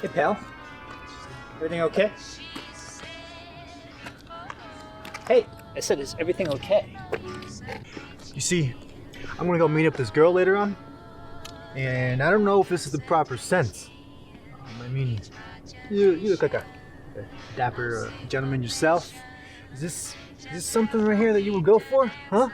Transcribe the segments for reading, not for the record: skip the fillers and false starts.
Hey, pal. Everything okay? Hey, I said, is everything okay? You see, I'm gonna go meet up this girl later on, and I don't know if this is the proper sense. I mean, you look like a dapper gentleman yourself. Is this something right here that you would go for, huh?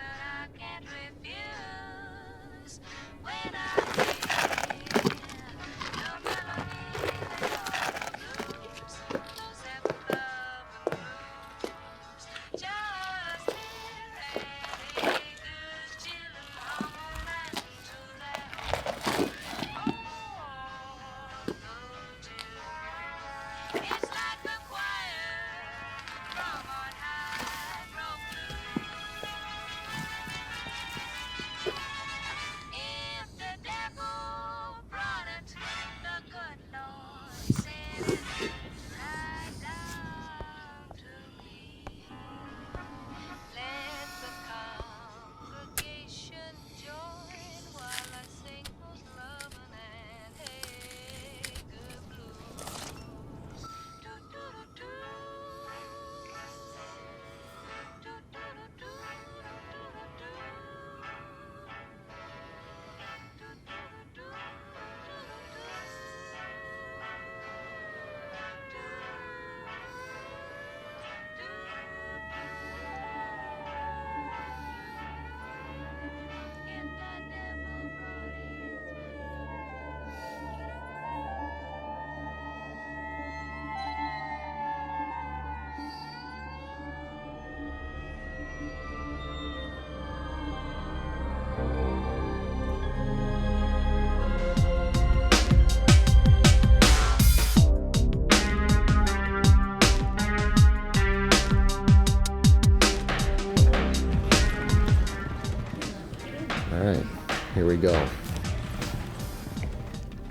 Here we go.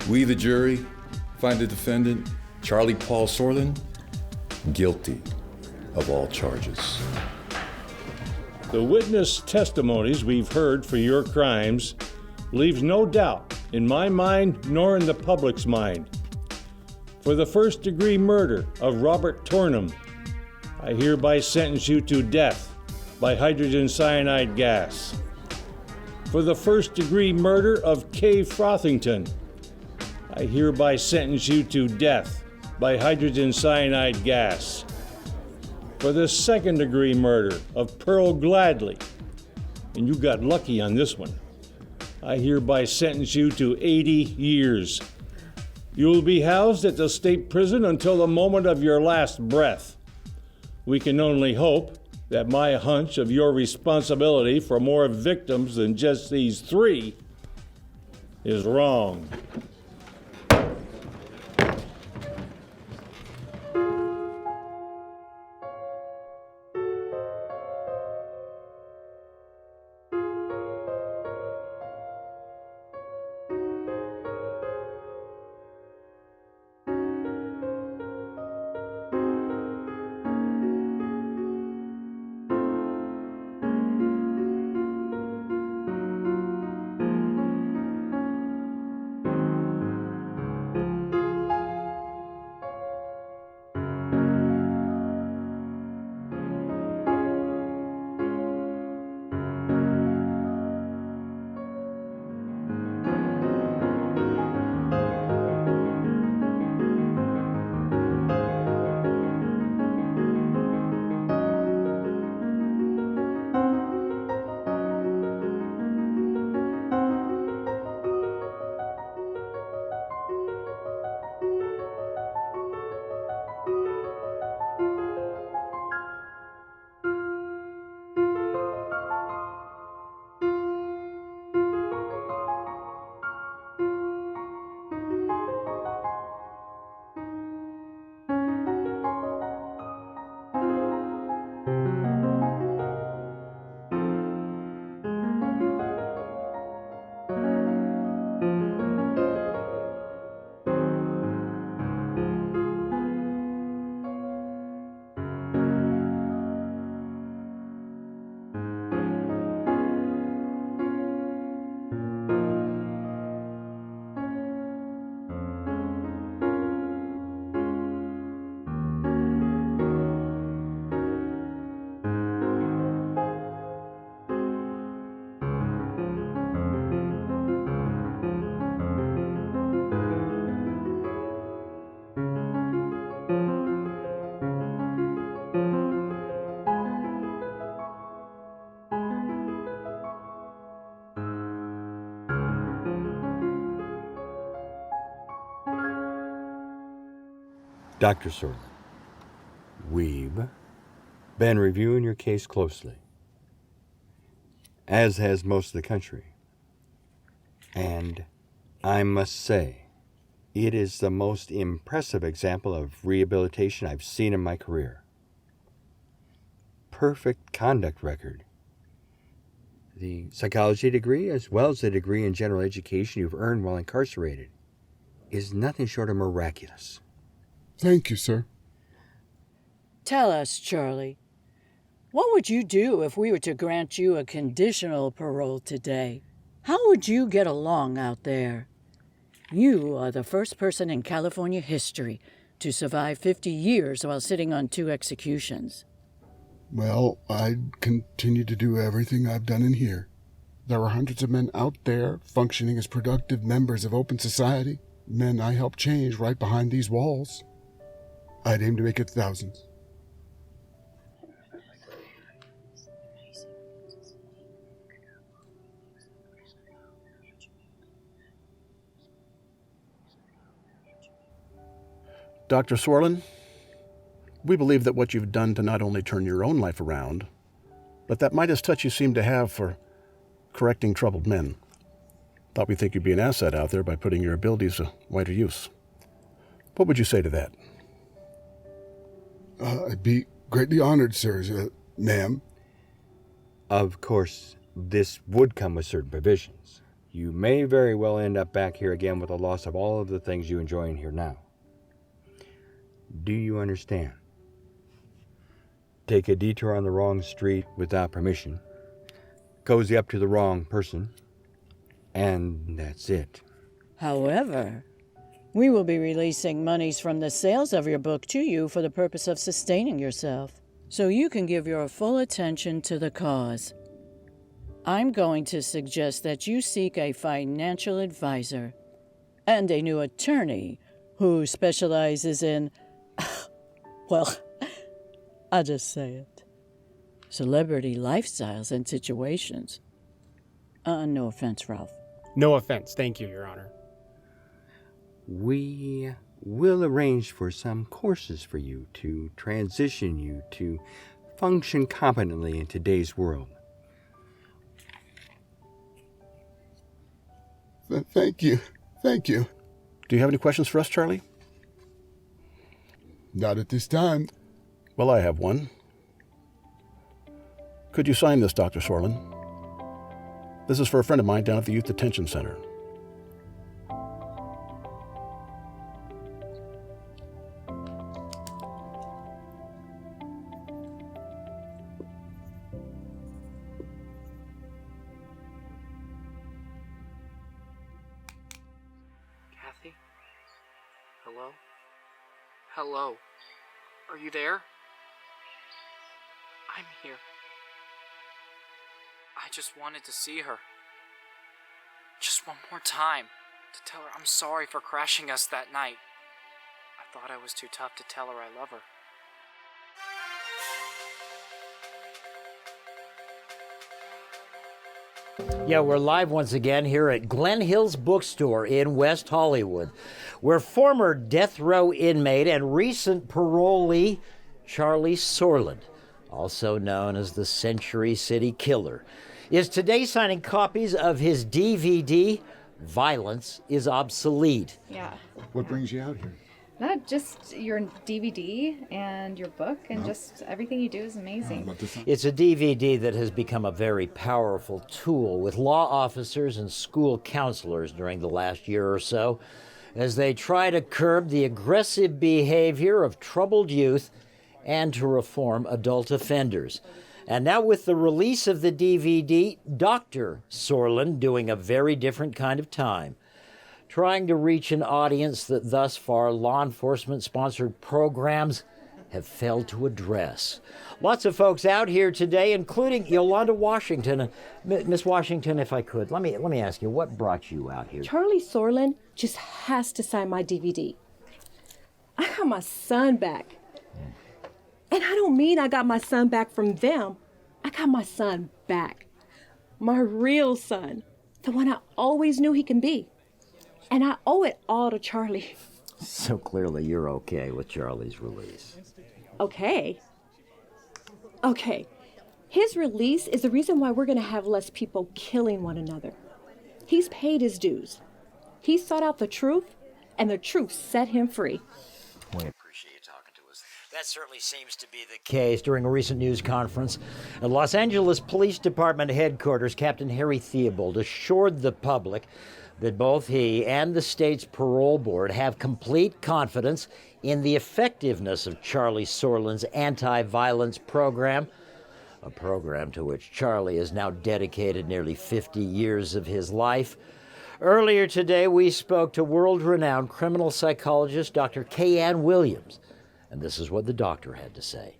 We, the jury, find the defendant, Charlie Paul Sorland, guilty of all charges. The witness testimonies we've heard for your crimes leaves no doubt in my mind nor in the public's mind. For the first-degree murder of Robert Tornham, I hereby sentence you to death by hydrogen cyanide gas. For the first-degree murder of Kay Frothington, I hereby sentence you to death by hydrogen cyanide gas. For the second-degree murder of Pearl Gladley, and you got lucky on this one, I hereby sentence you to 80 years. You will be housed at the state prison until the moment of your last breath. We can only hope that my hunch of your responsibility for more victims than just these 3 is wrong. Dr. Sorland, we've been reviewing your case closely, as has most of the country. And I must say, it is the most impressive example of rehabilitation I've seen in my career. Perfect conduct record. The psychology degree, as well as the degree in general education you've earned while incarcerated, is nothing short of miraculous. Thank you, sir. Tell us, Charlie, what would you do if we were to grant you a conditional parole today? How would you get along out there? You are the first person in California history to survive 50 years while sitting on 2 executions. Well, I'd continue to do everything I've done in here. There are hundreds of men out there functioning as productive members of open society, men I helped change right behind these walls. I'd aim to make it thousands. Dr. Sorland, we believe that what you've done to not only turn your own life around, but that Midas touch you seem to have for correcting troubled men. Thought we think you'd be an asset out there by putting your abilities to wider use. What would you say to that? I'd be greatly honored, sir, ma'am. Of course, this would come with certain provisions. You may very well end up back here again with the loss of all of the things you enjoy in here now. Do you understand? Take a detour on the wrong street without permission, cozy up to the wrong person, and that's it. However, we will be releasing monies from the sales of your book to you for the purpose of sustaining yourself, so you can give your full attention to the cause. I'm going to suggest that you seek a financial advisor and a new attorney who specializes in, well, I'll just say it, celebrity lifestyles and situations. No offense, Ralph. No offense. Thank you, Your Honor. We will arrange for some courses for you to transition you to function competently in today's world. Thank you. Thank you. Do you have any questions for us, Charlie? Not at this time. Well, I have one. Could you sign this, Dr. Sorland? This is for a friend of mine down at the Youth Detention Center. Kathy? Hello? Hello? Are you there? I'm here. I just wanted to see her. Just one more time. To tell her I'm sorry for crashing us that night. I thought I was too tough to tell her I love her. Yeah, we're live once again here at Glen Hills Bookstore in West Hollywood, where former death row inmate and recent parolee Charlie Sorland, also known as the Century City Killer, is today signing copies of his DVD, Violence is Obsolete. Yeah. What brings you out here? Not just your DVD and your book, and just everything you do is amazing. It's a DVD that has become a very powerful tool with law officers and school counselors during the last year or so, as they try to curb the aggressive behavior of troubled youth and to reform adult offenders. And now with the release of the DVD, Dr. Sorland doing a very different kind of time, trying to reach an audience that thus far law enforcement-sponsored programs have failed to address. Lots of folks out here today, including Yolanda Washington. Miss Washington, if I could, let me ask you, what brought you out here? Charlie Sorland just has to sign my DVD. I got my son back. And I don't mean I got my son back from them. I got my son back. My real son. The one I always knew he can be. And I owe it all to Charlie. So clearly you're okay with Charlie's release. Okay. Okay. His release is the reason why we're going to have less people killing one another. He's paid his dues. He sought out the truth, and the truth set him free. We appreciate you talking to us. That certainly seems to be the case. During a recent news conference at Los Angeles Police Department headquarters, Captain Harry Theobald assured the public that both he and the state's parole board have complete confidence in the effectiveness of Charlie Sorland's anti-violence program, a program to which Charlie has now dedicated nearly 50 years of his life. Earlier today, we spoke to world-renowned criminal psychologist Dr. Kay-Ann Williams, and this is what the doctor had to say.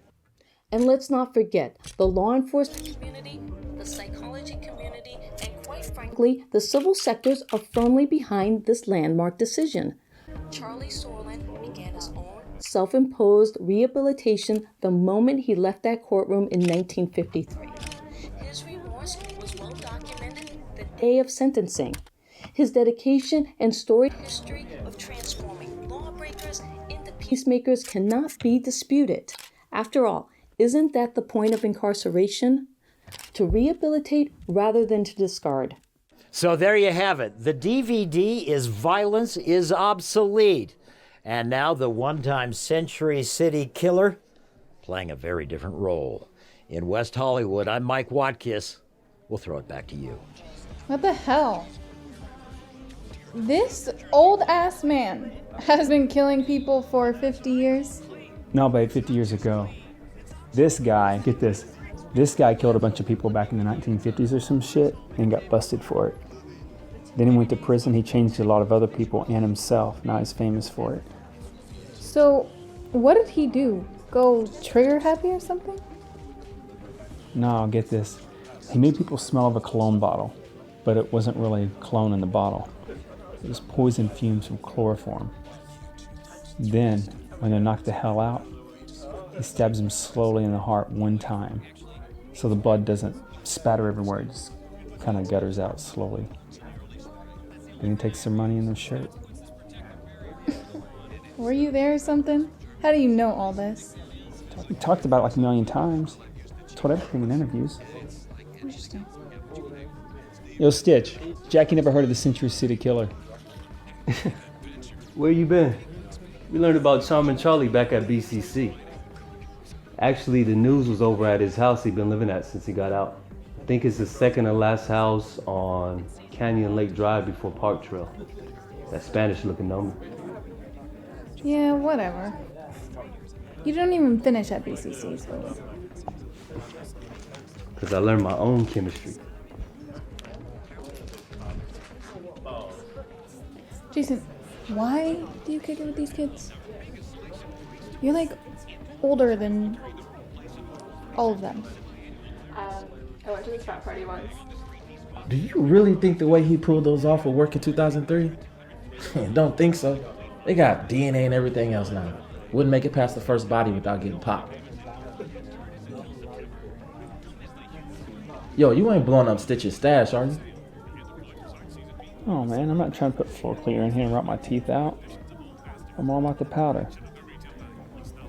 And let's not forget, the law enforcement community, the psychology community, and quite frankly, the civil sectors are firmly behind this landmark decision. Charlie Sorland began his own self-imposed rehabilitation the moment he left that courtroom in 1953. His remorse was well documented the day of sentencing. His dedication and storied history of transforming lawbreakers into peacemakers cannot be disputed. After all, isn't that the point of incarceration? To rehabilitate rather than to discard. So there you have it. The DVD is Violence is Obsolete. And now the one-time Century City killer playing a very different role. In West Hollywood, I'm Mike Watkiss. We'll throw it back to you. What the hell? This old-ass man has been killing people for 50 years? No, babe, 50 years ago. This guy, get this, this guy killed a bunch of people back in the 1950s or some shit and got busted for it. Then he went to prison. He changed a lot of other people and himself. Now he's famous for it. So, what did he do? Go trigger happy or something? No, get this. He made people smell of a cologne bottle, but it wasn't really cologne in the bottle. It was poison fumes from chloroform. Then, when they're knocked the hell out, he stabs them slowly in the heart one time, so the blood doesn't spatter everywhere. It just kind of gutters out slowly. Then he takes their money and their shirt. Were you there or something? How do you know all this? We talked about it like a million times. Told everything in interviews. Interesting. Yo, Stitch, Jackie never heard of the Century City Killer. Where you been? We learned about Charming Charlie back at BCC. Actually, the news was over at his house he'd been living at since he got out. I think it's the second to last house on Canyon Lake Drive before Park Trail. That Spanish-looking number. Yeah, whatever. You don't even finish at BCC, so... Because I learned my own chemistry. Jason, why do you kick it with these kids? You're like older than all of them. I went to this frat party once. Do you really think the way he pulled those off will work in 2003? Don't think so. They got DNA and everything else now. Wouldn't make it past the first body without getting popped. Yo, you ain't blowing up Stitch's stash, are you? Oh man, I'm not trying to put floor cleaner in here and rot my teeth out. I'm all about the powder.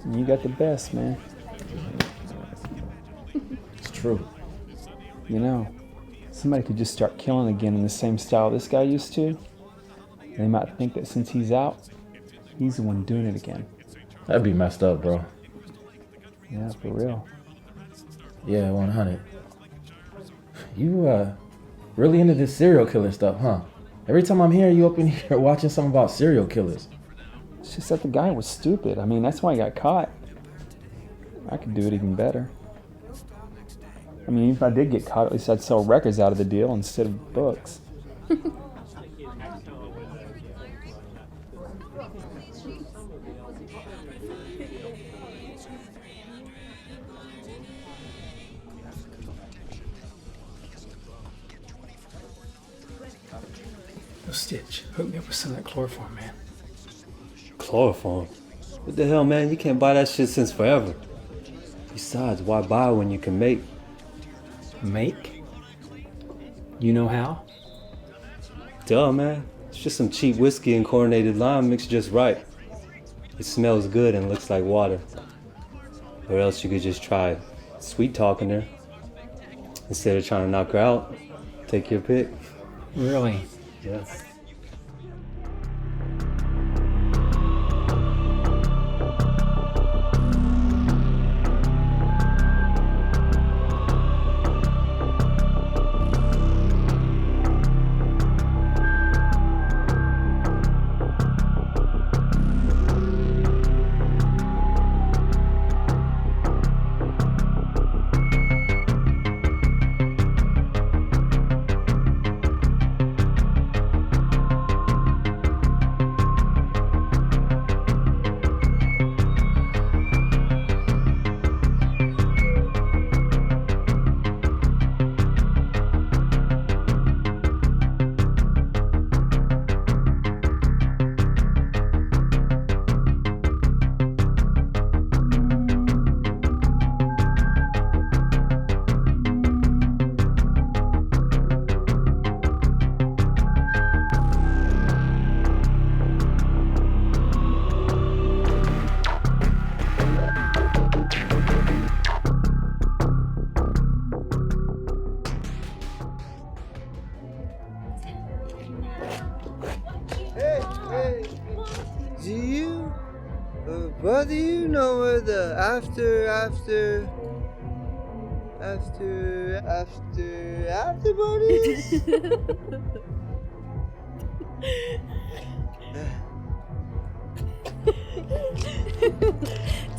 And you got the best, man. It's true. You know, somebody could just start killing again in the same style this guy used to. They might think that since he's out, he's the one doing it again. That'd be messed up, bro. Yeah, for real. Yeah, 100. You, really into this serial killer stuff, huh? Every time I'm here, you up in here watching something about serial killers. It's just that the guy was stupid. I mean, that's why he got caught. I could do it even better. I mean, if I did get caught, at least I'd sell records out of the deal instead of books. Stitch, hook me up with some of that chloroform, man. Chloroform? What the hell, man? You can't buy that shit since forever. Besides, why buy when you can make? Make? You know how? Duh, man. It's just some cheap whiskey and chlorinated lime mixed just right. It smells good and looks like water. Or else you could just try sweet talking her. Instead of trying to knock her out, take your pick. Really? Yeah. Do you, brother, you know where the after party is?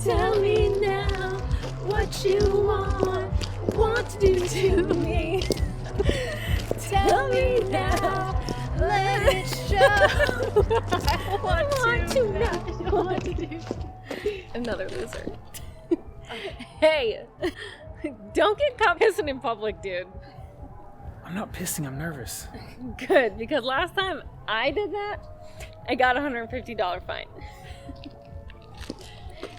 Tell me now what you want to do to me. Tell me now, let it show. I want to know what to do. Another loser. Hey, don't get caught pissing in public, dude. I'm not pissing, I'm nervous. Good, because last time I did that, I got a $150 fine.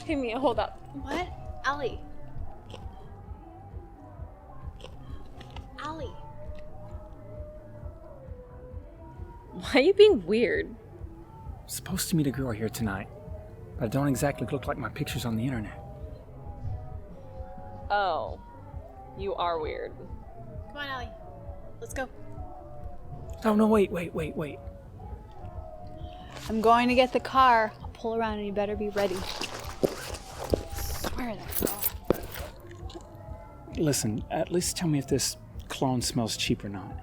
Hey, Mia, hold up. What? Allie. Allie. Why are you being weird? I'm supposed to meet a girl here tonight, but I don't exactly look like my pictures on the internet. Oh, you are weird. Come on, Allie. Let's go. Oh, no, wait. I'm going to get the car. I'll pull around and you better be ready. I swear that girl. Listen, at least tell me if this cologne smells cheap or not.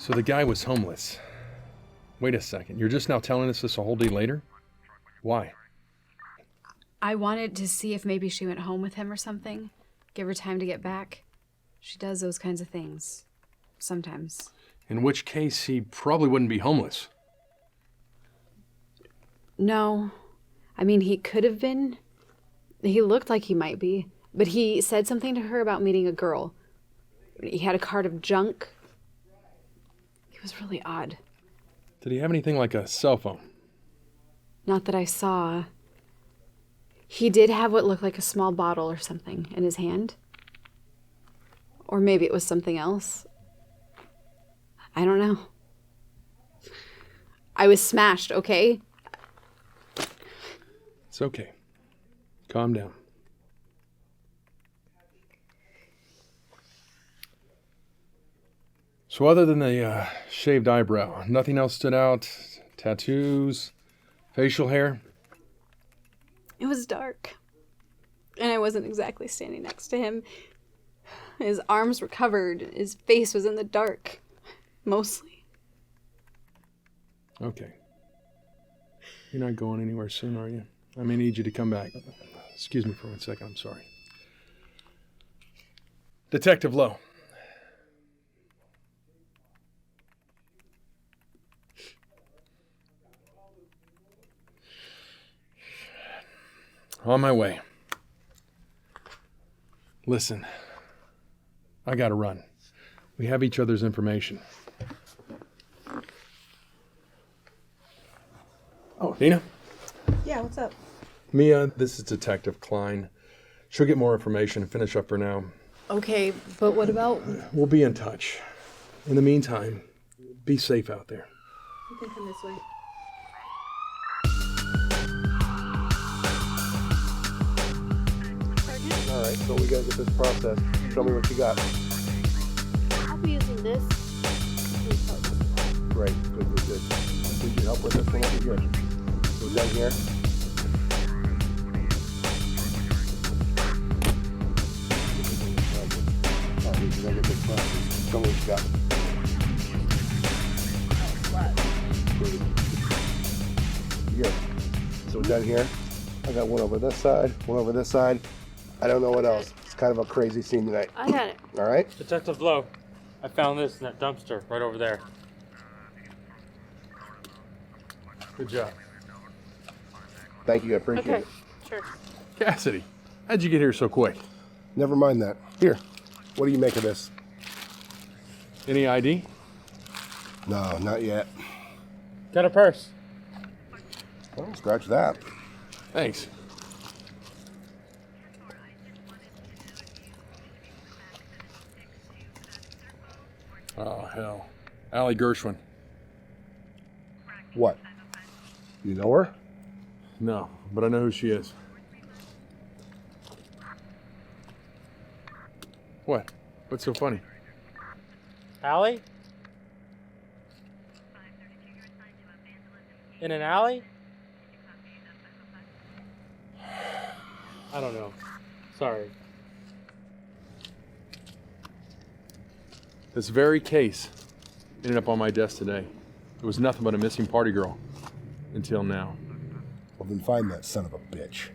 So the guy was homeless. Wait a second, you're just now telling us this a whole day later? Why? I wanted to see if maybe she went home with him or something. Give her time to get back. She does those kinds of things. Sometimes. In which case, he probably wouldn't be homeless. No. I mean, he could have been. He looked like he might be. But he said something to her about meeting a girl. He had a cart of junk. He was really odd. Did he have anything like a cell phone? Not that I saw. He did have what looked like a small bottle or something in his hand. Or maybe it was something else. I don't know. I was smashed, okay? It's okay. Calm down. So other than the shaved eyebrow, nothing else stood out? Tattoos? Facial hair? It was dark. And I wasn't exactly standing next to him. His arms were covered. His face was in the dark. Mostly. Okay. You're not going anywhere soon, are you? I may need you to come back. Excuse me for 1 second, I'm sorry. Detective Lowe. On my way. Listen, I gotta run. We have each other's information. Oh, Nina? Yeah, what's up? Mia, this is Detective Klein. She'll get more information and finish up for now. Okay, but what about... We'll be in touch. In the meantime, be safe out there. You can come this way. All right, so we gotta get this processed. Show me what you got. I'll be using this. Great, good. Need your help with this one? That'd be good. So down here. Oh, we gotta get this processed. Show me what you got. Good. So down here, I got one over this side, one over this side. I don't know what else. It's kind of a crazy scene tonight. I got it. All right? Detective Lowe, I found this in that dumpster right over there. Good job. Thank you, I appreciate it. Sure. Cassidy, how'd you get here so quick? Never mind that. Here, what do you make of this? Any ID? No, not yet. Got a purse. Well, scratch that. Thanks. Oh, hell. Allie Gershwin. What? You know her? No, but I know who she is. What? What's so funny? Alley? In an alley? I don't know. Sorry. This very case ended up on my desk today. It was nothing but a missing party girl. Until now. Well, then find that son of a bitch.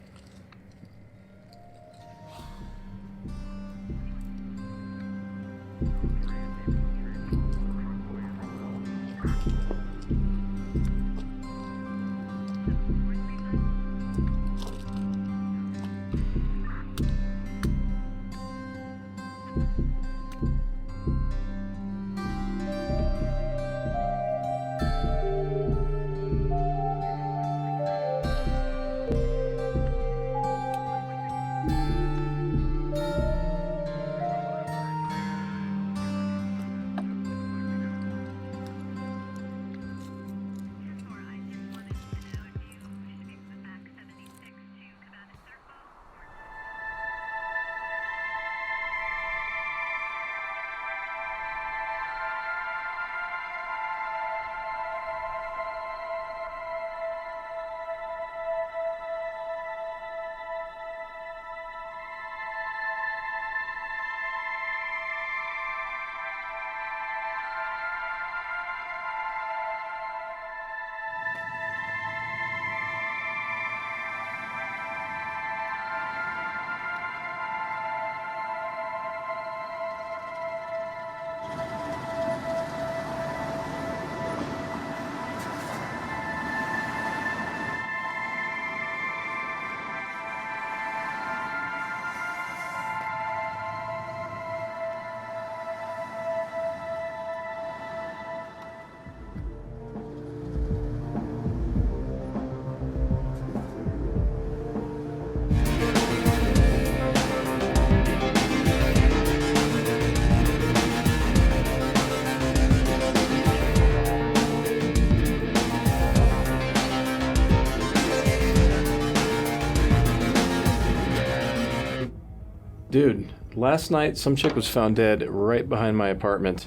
Dude, last night some chick was found dead right behind my apartment.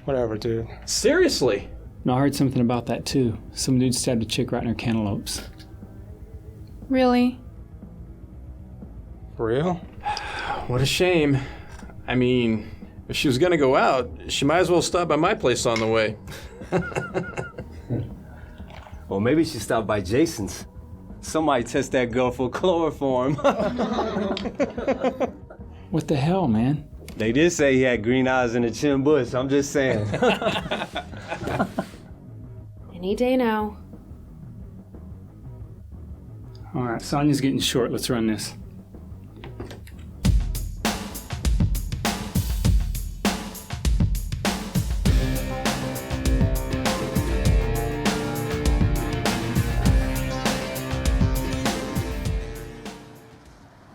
Whatever, dude. Seriously? No, I heard something about that too. Some dude stabbed a chick right in her cantaloupes. Really? For real? What a shame. I mean, if she was gonna go out, she might as well stop by my place on the way. Well, maybe she stopped by Jason's. Somebody test that girl for chloroform. What the hell, man? They did say he had green eyes and a chin bush. I'm just saying. Any day now. All right, Sonya's getting short. Let's run this.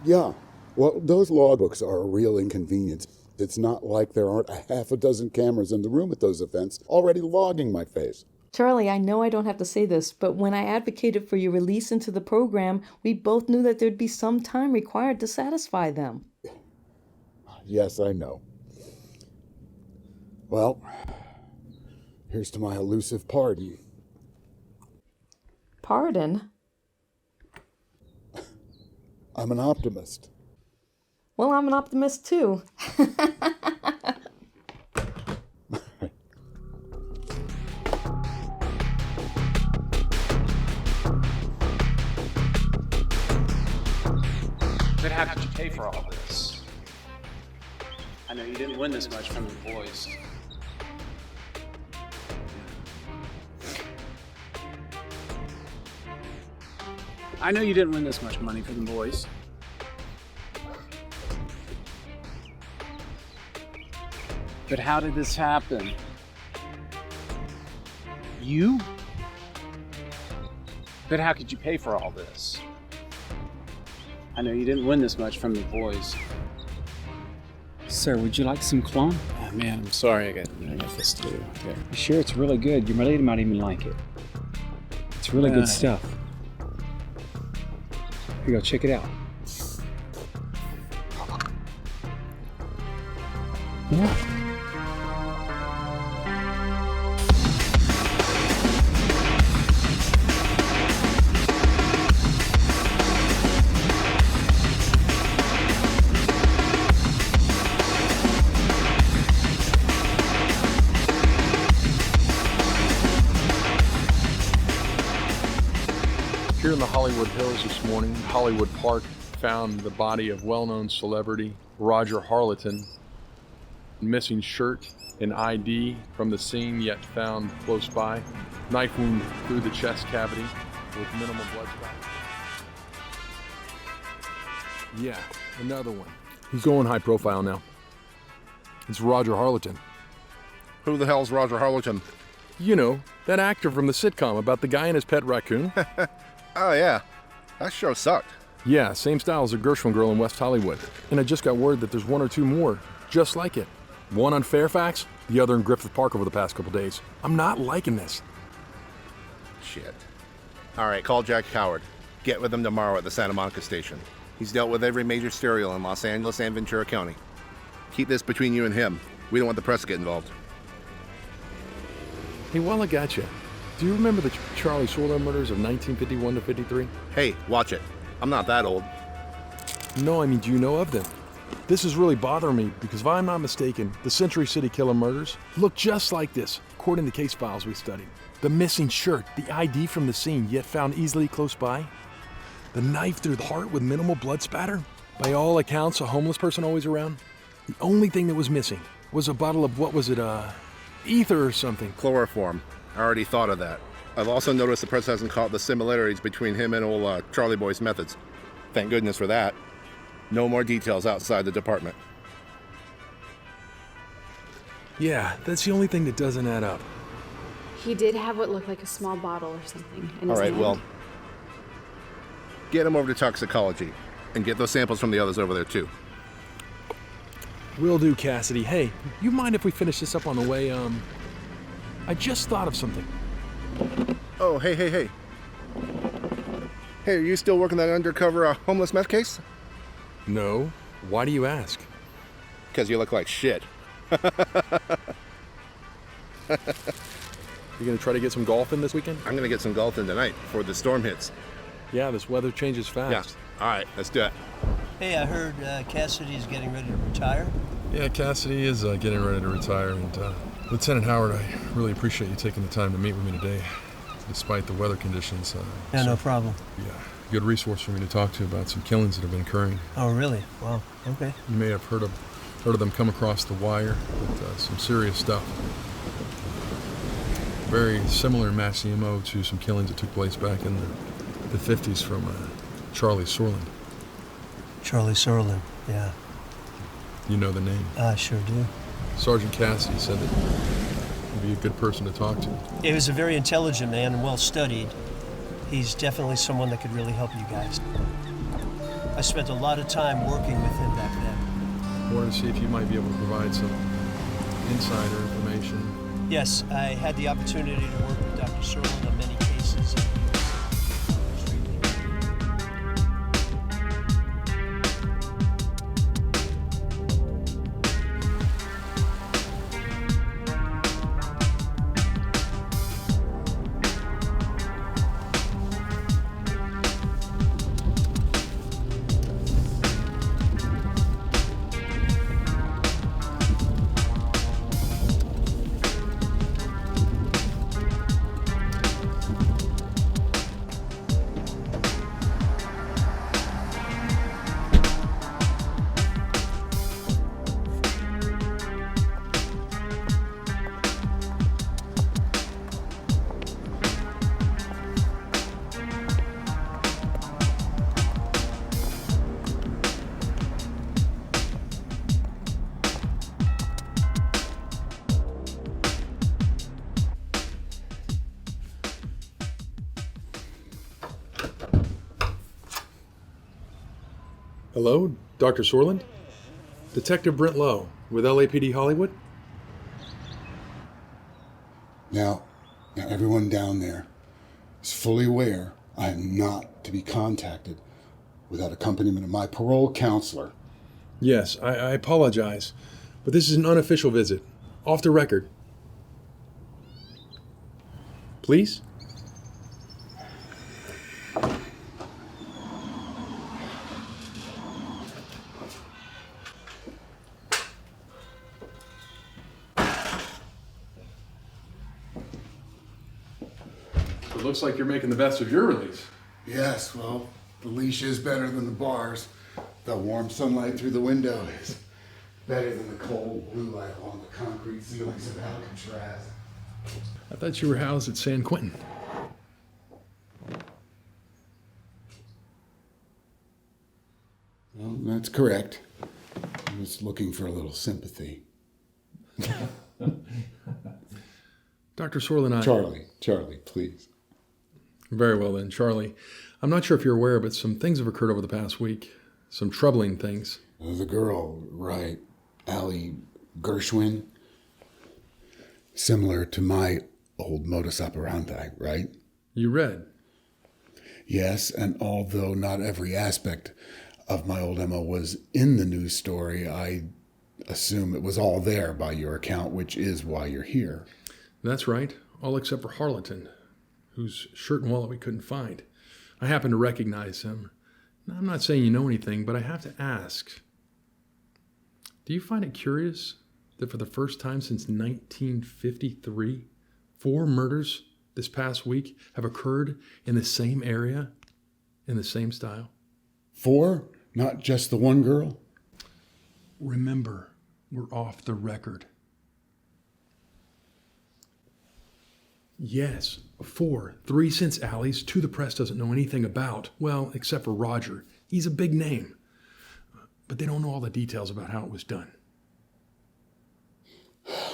Yeah, well, those logbooks are a real inconvenience. It's not like there aren't a half a dozen cameras in the room at those events already logging my face. Charlie, I know I don't have to say this, but when I advocated for your release into the program, we both knew that there'd be some time required to satisfy them. Yes, I know. Well, here's to my elusive pardon. Pardon? I'm an optimist. Well, I'm an optimist too. But how did you pay for all this? I know you didn't win this much from your boys. I know you didn't win this much money from the boys. But how did this happen? You? But how could you pay for all this? I know you didn't win this much from the boys. Sir, would you like some cologne? Oh, man, I'm sorry. I got this to do. Okay. You sure it's really good? Your lady might even like it. It's really good stuff. Here you go, check it out. Yeah. Here in the Hollywood Hills this morning, Hollywood Park found the body of well-known celebrity Roger Harleton. Missing shirt and ID from the scene yet found close by. Knife wound through the chest cavity with minimal blood spot. Yeah, another one. He's going high profile now. It's Roger Harleton. Who the hell's Roger Harleton? You know, that actor from the sitcom about the guy and his pet raccoon. Oh, yeah. That show sucked. Yeah, same style as a Gershwin girl in West Hollywood. And I just got word that there's one or two more just like it. One on Fairfax, the other in Griffith Park over the past couple days. I'm not liking this. Shit. All right, call Jack Howard. Get with him tomorrow at the Santa Monica station. He's dealt with every major serial in Los Angeles and Ventura County. Keep this between you and him. We don't want the press to get involved. Hey, while I got you, do you remember the Charlie Sorland murders of 1951 to 53? Hey, watch it. I'm not that old. No, I mean, do you know of them? This is really bothering me because if I'm not mistaken, the Century City Killer murders look just like this, according to case files we studied. The missing shirt, the ID from the scene, yet found easily close by. The knife through the heart with minimal blood spatter. By all accounts, a homeless person always around. The only thing that was missing was a bottle of, what was it, ether or something. Chloroform. I already thought of that. I've also noticed the press hasn't caught the similarities between him and old Charlie Boy's methods. Thank goodness for that. No more details outside the department. Yeah, that's the only thing that doesn't add up. He did have what looked like a small bottle or something in his All right, hand. well, get him over to toxicology and get those samples from the others over there too. Will do, Cassidy. Hey, you mind if we finish this up on the way? I just thought of something. Oh, hey. Hey, are you still working that undercover homeless meth case? No. Why do you ask? Because you look like shit. You gonna try to get some golf in this weekend? I'm gonna get some golf in tonight before the storm hits. Yeah, this weather changes fast. Yeah. All right, let's do it. Hey, I heard Cassidy's getting ready to retire. Yeah, Cassidy is getting ready to retire, and Lieutenant Howard, I really appreciate you taking the time to meet with me today, despite the weather conditions. Yeah, no problem. Yeah, good resource for me to talk to about some killings that have been occurring. Oh, really? Wow. Okay. You may have heard of them come across the wire, but some serious stuff. Very similar match the MO to some killings that took place back in the 50s from Charlie Sorland. Charlie Sorland, yeah. You know the name? I sure do. Sergeant Cassidy said that he'd be a good person to talk to. He was a very intelligent man and well-studied. He's definitely someone that could really help you guys. I spent a lot of time working with him back then. I wanted to see if you might be able to provide some insider information. Yes, I had the opportunity to work with Dr. Sorland on many cases. Hello, Dr. Sorland? Detective Brent Lowe with LAPD Hollywood? Now everyone down there is fully aware I am not to be contacted without accompaniment of my parole counselor. Yes, I apologize, but this is an unofficial visit. Off the record. Please? It looks like you're making the best of your release. Yes, well, the leash is better than the bars. The warm sunlight through the window is better than the cold blue light along the concrete ceilings of Alcatraz. I thought you were housed at San Quentin. Well, that's correct. I was looking for a little sympathy. Dr. Sorland, Charlie, please. Very well then, Charlie. I'm not sure if you're aware, but some things have occurred over the past week. Some troubling things. The girl, right, Allie Gershwin. Similar to my old modus operandi, right? You read? Yes, and although not every aspect of my old MO was in the news story, I assume it was all there by your account, which is why you're here. That's right, all except for Harleton, whose shirt and wallet we couldn't find. I happen to recognize him. Now, I'm not saying you know anything, but I have to ask. Do you find it curious that for the first time since 1953, 4 murders this past week have occurred in the same area, in the same style? 4? Not just the one girl? Remember, we're off the record. Yes, 4. 3 since Allie's, 2 the press doesn't know anything about. Well, except for Roger. He's a big name. But they don't know all the details about how it was done.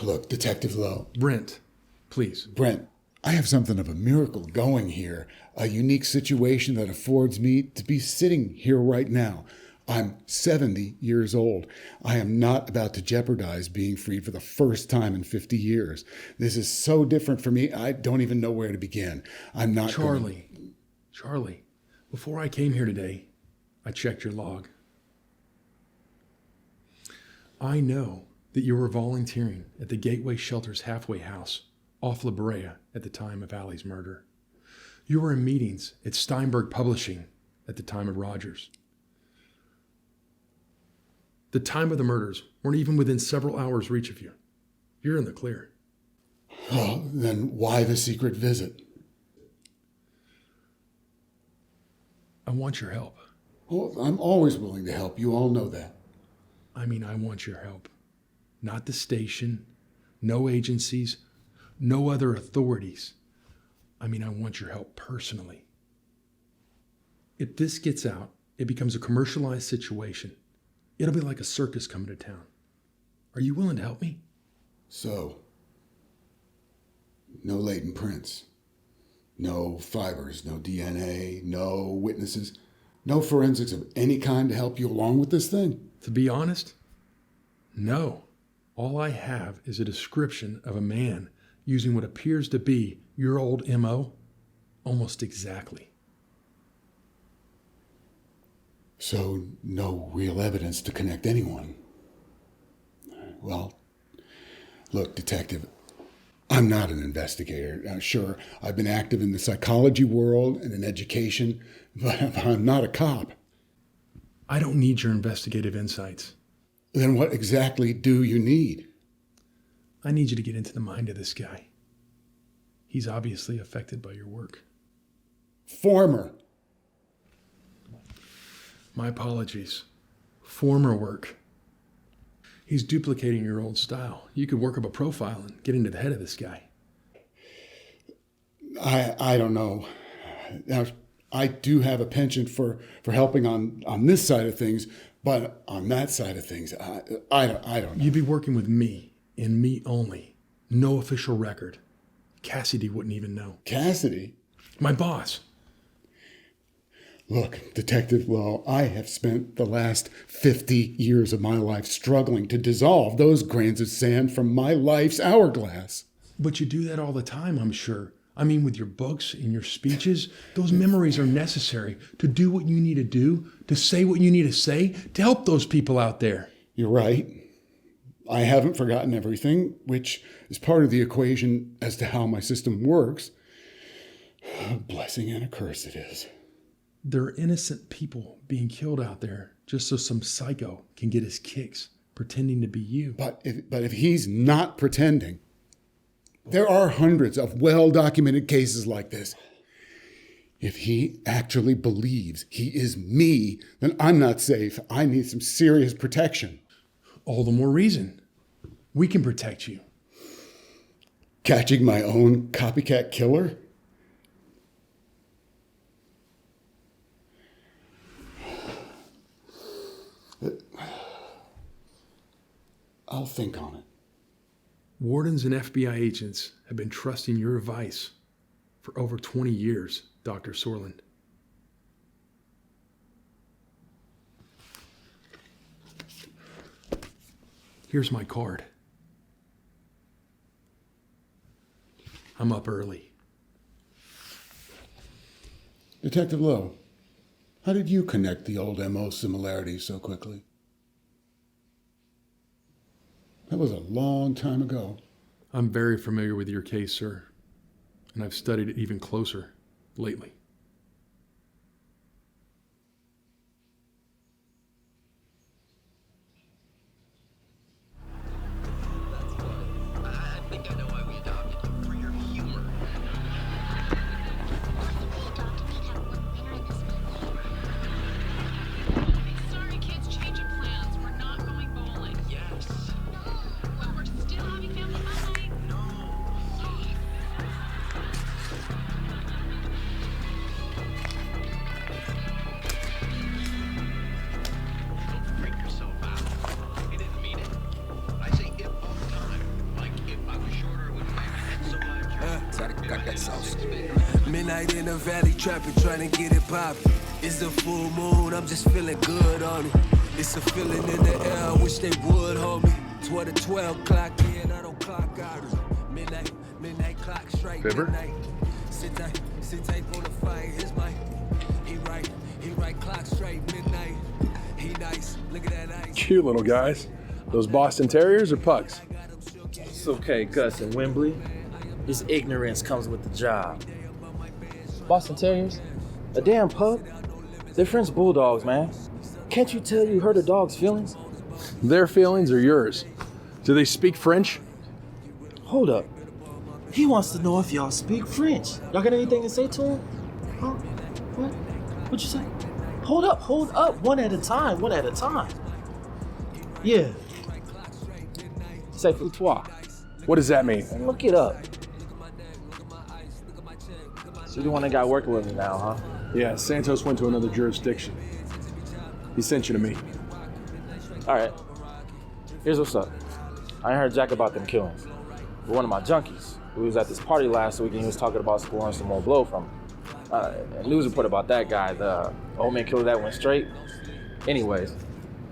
Look, Detective Lowe. Brent, please. Brent, I have something of a miracle going here. A unique situation that affords me to be sitting here right now. I'm 70 years old. I am not about to jeopardize being freed for the first time in 50 years. This is so different for me, I don't even know where to begin. I'm not Charlie, Before I came here today, I checked your log. I know that you were volunteering at the Gateway Shelter's halfway house off La Brea at the time of Allie's murder. You were in meetings at Steinberg Publishing at the time of Rogers. The time of the murders weren't even within several hours' reach of you. You're in the clear. Well, then why the secret visit? I want your help. Well, I'm always willing to help. You all know that. I mean, I want your help. Not the station, no agencies, no other authorities. I mean, I want your help personally. If this gets out, it becomes a commercialized situation. It'll be like a circus coming to town. Are you willing to help me? So, no latent prints, no fibers, no DNA, no witnesses, no forensics of any kind to help you along with this thing? To be honest, no. All I have is a description of a man using what appears to be your old MO almost exactly. So, no real evidence to connect anyone. Well, look, Detective, I'm not an investigator. Now, sure, I've been active in the psychology world and in education, but I'm not a cop. I don't need your investigative insights. Then what exactly do you need? I need you to get into the mind of this guy. He's obviously affected by your work. Former. My apologies. Former work. He's duplicating your old style. You could work up a profile and get into the head of this guy. I don't know. Now, I do have a penchant for helping on this side of things, but on that side of things, I don't know. You'd be working with me, and me only. No official record. Cassidy wouldn't even know. Cassidy? My boss. Look, Detective Lowe, I have spent the last 50 years of my life struggling to dissolve those grains of sand from my life's hourglass. But you do that all the time, I'm sure. I mean, with your books and your speeches, those memories are necessary to do what you need to do, to say what you need to say, to help those people out there. You're right. I haven't forgotten everything, which is part of the equation as to how my system works. A blessing and a curse it is. There are innocent people being killed out there just so some psycho can get his kicks, pretending to be you. But if he's not pretending, there are hundreds of well-documented cases like this. If he actually believes he is me, then I'm not safe. I need some serious protection. All the more reason. We can protect you. Catching my own copycat killer? I'll think on it. Wardens and FBI agents have been trusting your advice for over 20 years, Dr. Sorland. Here's my card. I'm up early. Detective Lowe, how did you connect the old MO similarities so quickly? That was a long time ago. I'm very familiar with your case, sir, and I've studied it even closer lately. Midnight in the valley trapping, trying to get it poppin'. It's a full moon, I'm just feeling good on it. It's a feeling in the air, I wish they would, homie. 12 to 12 clock in, I don't clock out. Midnight clock strike midnight. Sit tight on the fire, here's my He right clock straight midnight. He nice, look at that ice. Cute little guys. Those Boston Terriers or pugs? It's okay, Gus and Wembley. His ignorance comes with the job. Boston Terriers? A damn pug? They're French bulldogs, man. Can't you tell you hurt a dog's feelings? Their feelings or yours? Do they speak French? Hold up. He wants to know if y'all speak French. Y'all got anything to say to him? Huh? What? What'd you say? Hold up. One at a time. Yeah. C'est toi. What does that mean? Look it up. So you're the one that got working with me now, huh? Yeah, Santos went to another jurisdiction. He sent you to me. All right. Here's what's up. I ain't heard jack about them killings. But one of my junkies, who was at this party last week and he was talking about scoring some more blow from him. A news report about that guy, the old man killer that went straight. Anyways,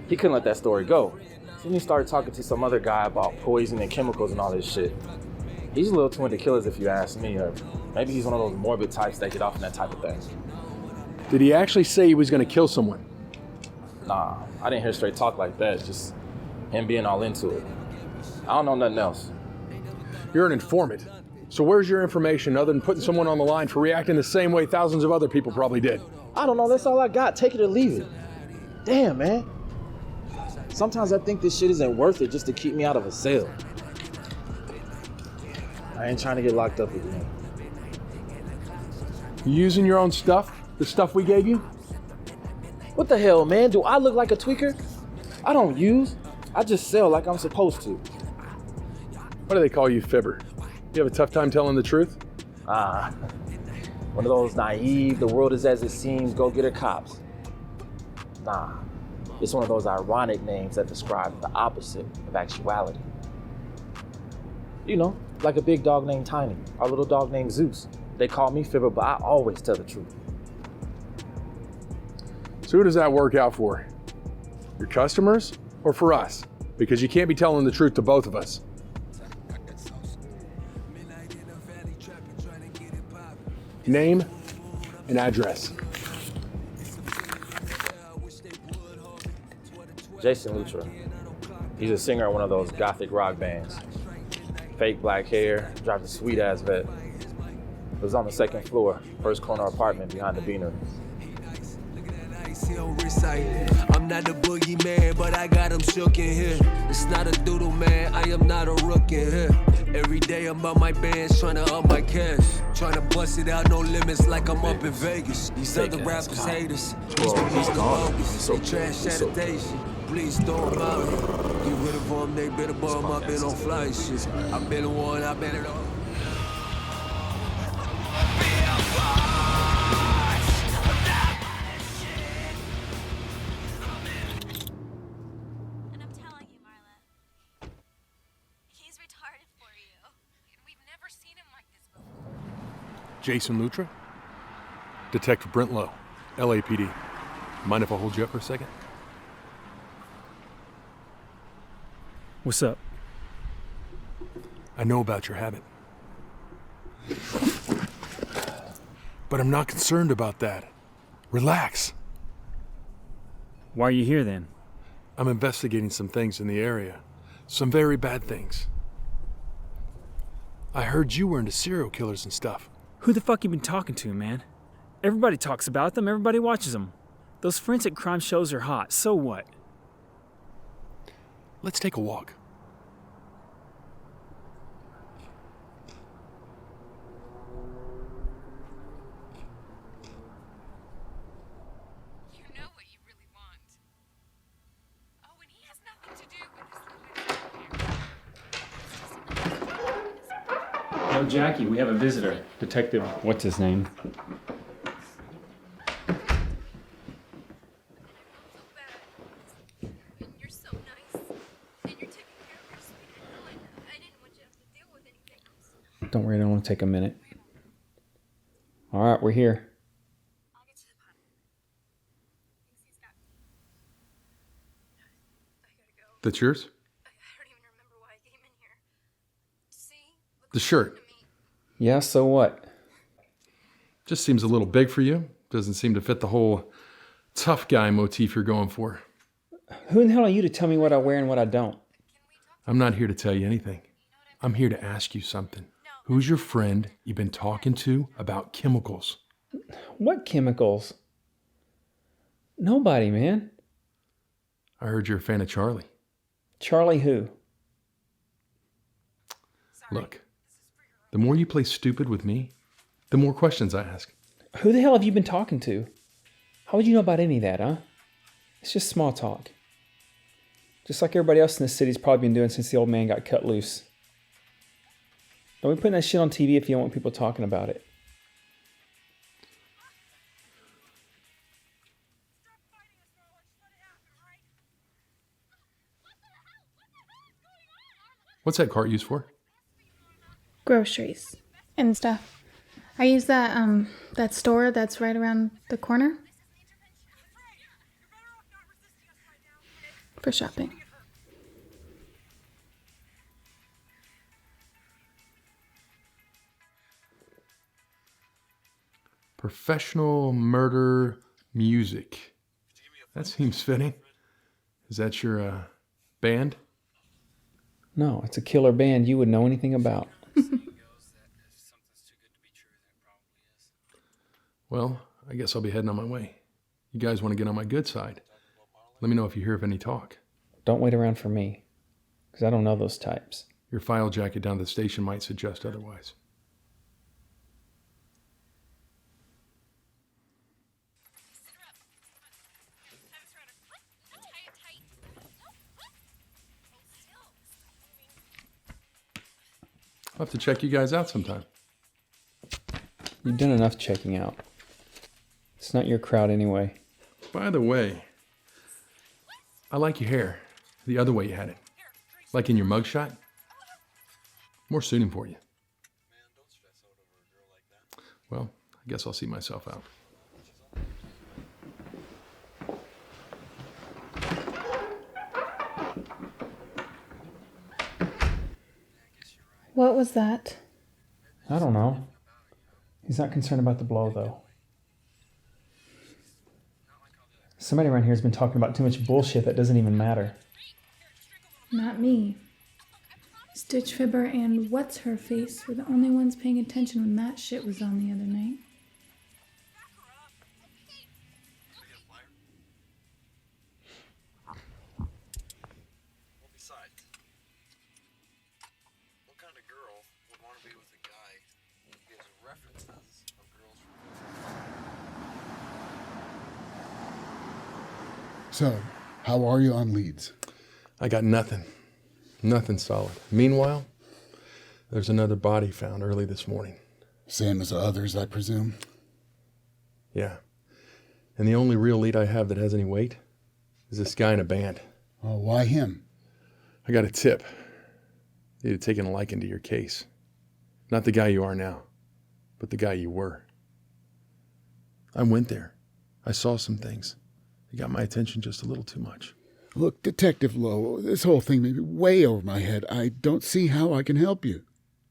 he couldn't let that story go. So then he started talking to some other guy about poison and chemicals and all this shit. He's a little too into killers if you ask me, or maybe he's one of those morbid types that get off on that type of thing. Did he actually say he was going to kill someone? Nah, I didn't hear straight talk like that, just him being all into it. I don't know nothing else. You're an informant. So where's your information other than putting someone on the line for reacting the same way thousands of other people probably did? I don't know, that's all I got. Take it or leave it. Damn, man. Sometimes I think this shit isn't worth it just to keep me out of a cell. I ain't trying to get locked up again. You using your own stuff? The stuff we gave you? What the hell, man? Do I look like a tweaker? I don't use. I just sell like I'm supposed to. What do they call you, fibber? You have a tough time telling the truth? One of those naive, the world is as it seems, go-getter cops. Nah, it's one of those ironic names that describe the opposite of actuality. You know, like a big dog named Tiny, our little dog named Zeus. They call me fibber, but I always tell the truth. So who does that work out for? Your customers or for us? Because you can't be telling the truth to both of us. Name and address. Jason Lutra. He's a singer in one of those gothic rock bands. Fake black hair, drives a sweet ass vet. Lives on the second floor, first corner apartment behind the beanery. I'm not the boogeyman, but I got him shook in here. It's not a doodle, man. I am not a rook in here. Every day I'm on my bands, trying to up my cash. Trying to bust it out, no limits, like I'm up in Vegas. These other rappers hate us. These police go bogus. They trash sanitation. Please throw them out. Get rid of them, they better bum. I've been on fly shit. I've been one, I've been it all. Jason Lutra? Detective Brent Lowe, LAPD. Mind if I hold you up for a second? What's up? I know about your habit. But I'm not concerned about that. Relax. Why are you here then? I'm investigating some things in the area. Some very bad things. I heard you were into serial killers and stuff. Who the fuck you been talking to, man? Everybody talks about them, everybody watches them. Those forensic crime shows are hot, so what? Let's take a walk. You know what you really want. Oh, and he has nothing to do with this. Yo, Jackie, we have a visitor. Detective, what's his name? You're so nice. And you're taking care of your sweet girl. I didn't want you to have to deal with anything else. Don't worry, I don't want to take a minute. All right, we're here. I'll get to the bottom. Thinks he's got... I gotta go. That's yours? I don't even remember why I came in here. See? The shirt. Yeah, so what? Just seems a little big for you. Doesn't seem to fit the whole tough guy motif you're going for. Who in the hell are you to tell me what I wear and what I don't? I'm not here to tell you anything. I'm here to ask you something. Who's your friend you've been talking to about chemicals? What chemicals? Nobody, man. I heard you're a fan of Charlie. Charlie who? Look, the more you play stupid with me, the more questions I ask. Who the hell have you been talking to? How would you know about any of that, huh? It's just small talk. Just like everybody else in this city's probably been doing since the old man got cut loose. Don't be putting that shit on TV if you don't want people talking about it. What's that cart used for? Groceries and stuff. I use that store that's right around the corner for shopping. Professional murder music. That seems fitting. Is that your band? No, it's a killer band you would know anything about. Well, I guess I'll be heading on my way. You guys want to get on my good side? Let me know if you hear of any talk. Don't wait around for me, because I don't know those types. Your file jacket down at the station might suggest otherwise. I'll have to check you guys out sometime. You've done enough checking out. It's not your crowd anyway. By the way, I like your hair. The other way you had it. Like in your mugshot. More suiting for you. Well, I guess I'll see myself out. What was that? I don't know. He's not concerned about the blow, though. Somebody around here has been talking about too much bullshit that doesn't even matter. Not me. Stitch Fibber and What's-Her-Face were the only ones paying attention when that shit was on the other night. So, how are you on leads? I got nothing. Nothing solid. Meanwhile, there's another body found early this morning. Same as the others, I presume? Yeah. And the only real lead I have that has any weight is this guy in a band. Oh, why him? I got a tip. He'd have taken a liking to your case. Not the guy you are now, but the guy you were. I went there. I saw some things. It got my attention just a little too much. Look, Detective Lowe, this whole thing may be way over my head. I don't see how I can help you.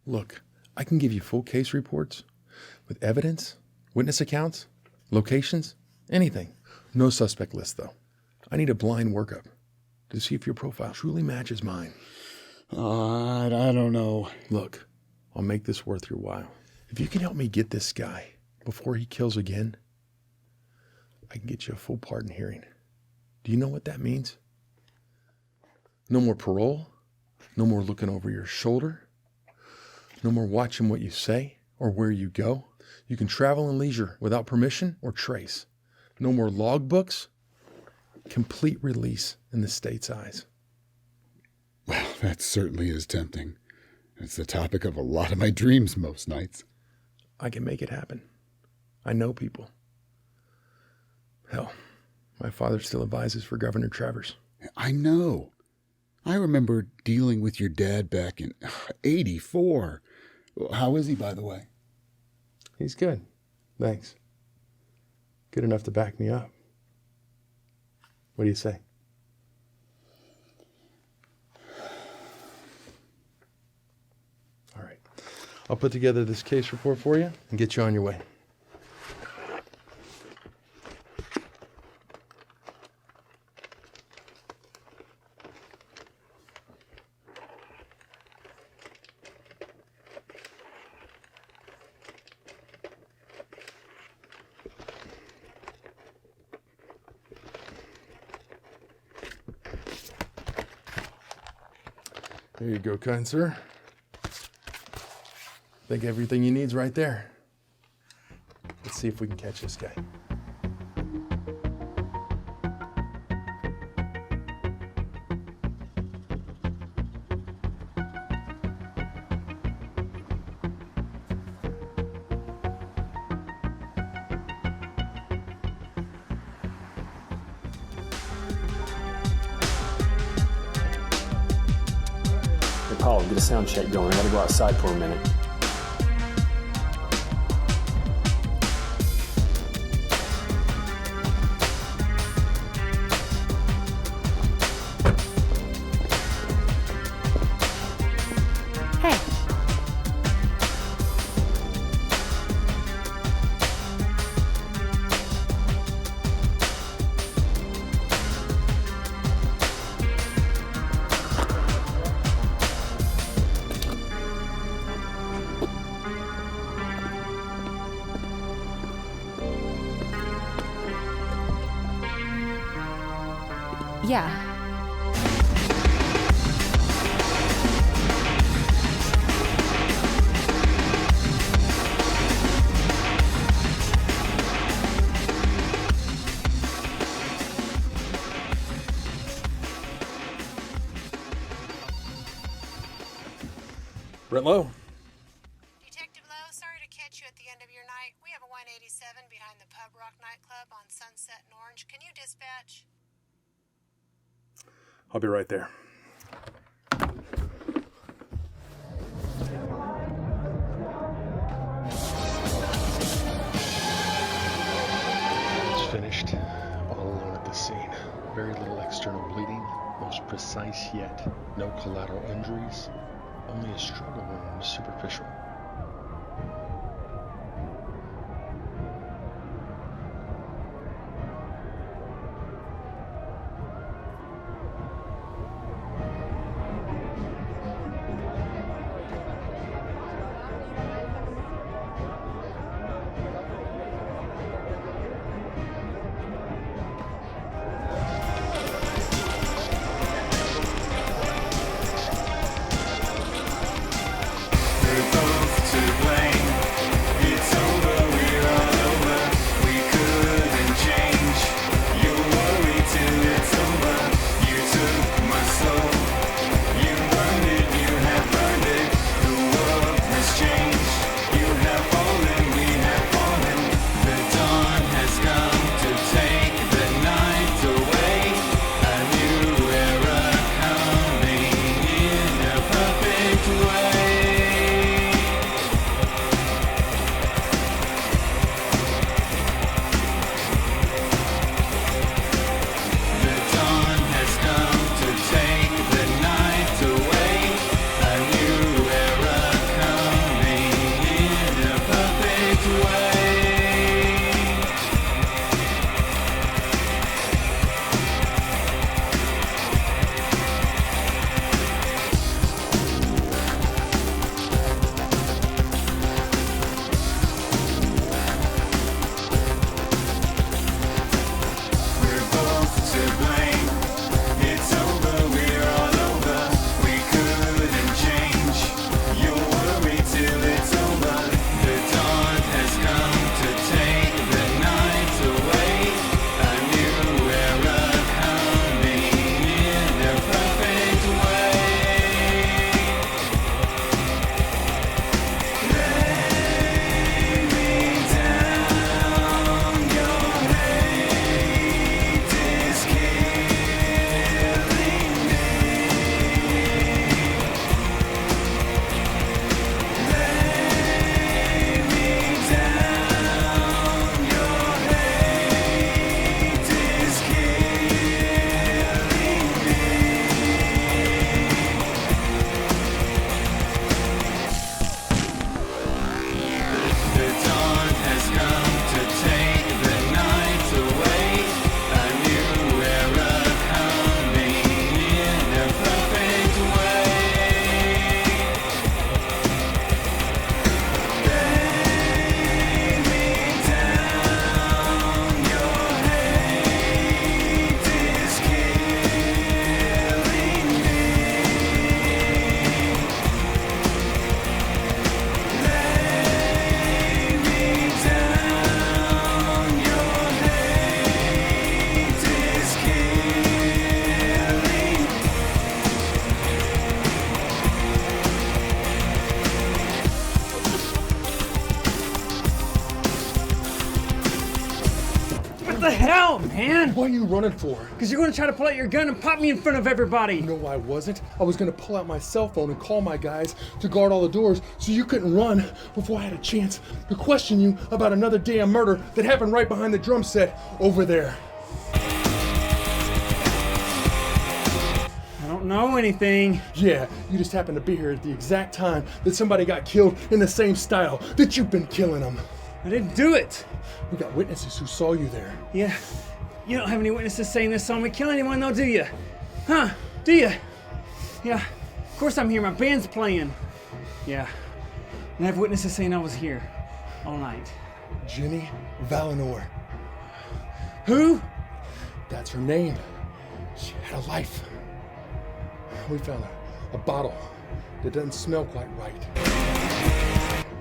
Look, I can give you full case reports with evidence, witness accounts, locations, anything. No suspect list, though. I need a blind workup to see if your profile truly matches mine. I don't know. Look, I'll make this worth your while. If you can help me get this guy before he kills again, I can get you a full pardon hearing. Do you know what that means? No more parole. No more looking over your shoulder. No more watching what you say or where you go. You can travel in leisure without permission or trace. No more logbooks. Complete release in the state's eyes. Well, that certainly is tempting. It's the topic of a lot of my dreams most nights. I can make it happen. I know people. Hell, my father still advises for Governor Travers. I know. I remember dealing with your dad back in '84. How is he, by the way? He's good. Thanks. Good enough to back me up. What do you say? All right. I'll put together this case report for you and get you on your way. There you go, kind sir. I think everything you need's right there. Let's see if we can catch this guy. Paul, get a sound check going. I gotta go outside for a minute. Hey. Yeah. Brent Lowe. Detective Lowe, sorry to catch you at the end of your night. We have a 187 behind the Pub Rock nightclub on Sunset and Orange. Can you dispatch? I'll be right there. It's finished. All alone at the scene. Very little external bleeding. Most precise yet. No collateral injuries. Only a struggle wound, superficial. the hell, man? What are you running for? Because you're going to try to pull out your gun and pop me in front of everybody. No, I wasn't. I was going to pull out my cell phone and call my guys to guard all the doors so you couldn't run before I had a chance to question you about another damn murder that happened right behind the drum set over there. I don't know anything. Yeah, you just happened to be here at the exact time that somebody got killed in the same style that you've been killing them. I didn't do it. We got witnesses who saw you there. Yeah. You don't have any witnesses saying this saw me kill anyone though, do you? Huh? Do you? Yeah. Of course I'm here. My band's playing. Yeah. And I have witnesses saying I was here all night. Jenny Valinor. Who? That's her name. She had a life. We found a bottle that doesn't smell quite right.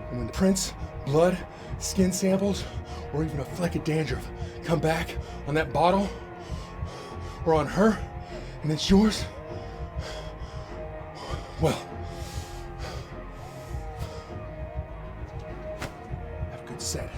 And when the prints, blood, skin samples, or even a fleck of dandruff come back on that bottle, or on her, and it's yours, well, have a good set.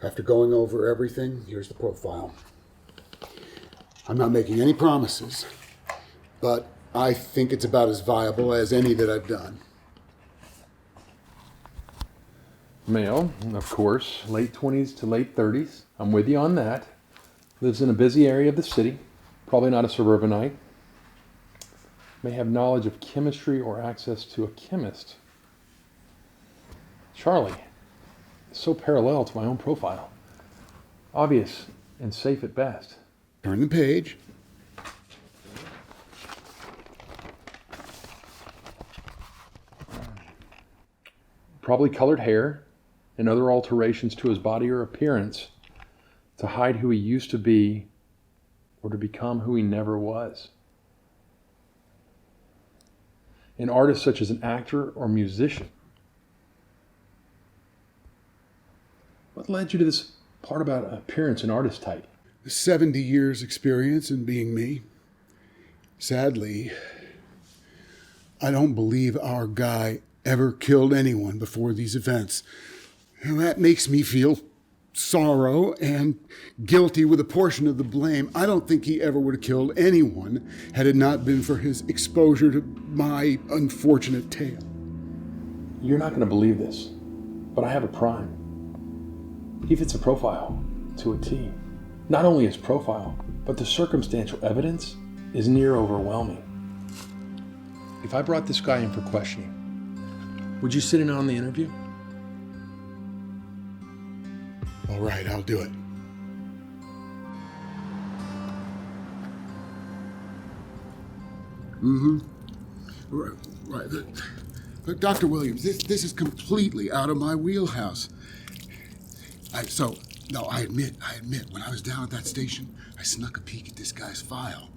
After going over everything, here's the profile. I'm not making any promises, but I think it's about as viable as any that I've done. Male, of course, late 20s to late 30s. I'm with you on that. Lives in a busy area of the city, probably not a suburbanite. May have knowledge of chemistry or access to a chemist. Charlie. So parallel to my own profile. Obvious and safe at best. Turn the page. Probably colored hair and other alterations to his body or appearance to hide who he used to be or to become who he never was. An artist such as an actor or musician. What led you to this part about appearance and artist type? 70 years experience in being me. Sadly, I don't believe our guy ever killed anyone before these events. And that makes me feel sorrow and guilty with a portion of the blame. I don't think he ever would have killed anyone had it not been for his exposure to my unfortunate tale. You're not going to believe this, but I have a prime. He fits a profile to a T. Not only his profile, but the circumstantial evidence is near overwhelming. If I brought this guy in for questioning, would you sit in on the interview? All right, I'll do it. Mm-hmm. Right. Look, Dr. Williams, this is completely out of my wheelhouse. I admit, when I was down at that station, I snuck a peek at this guy's file.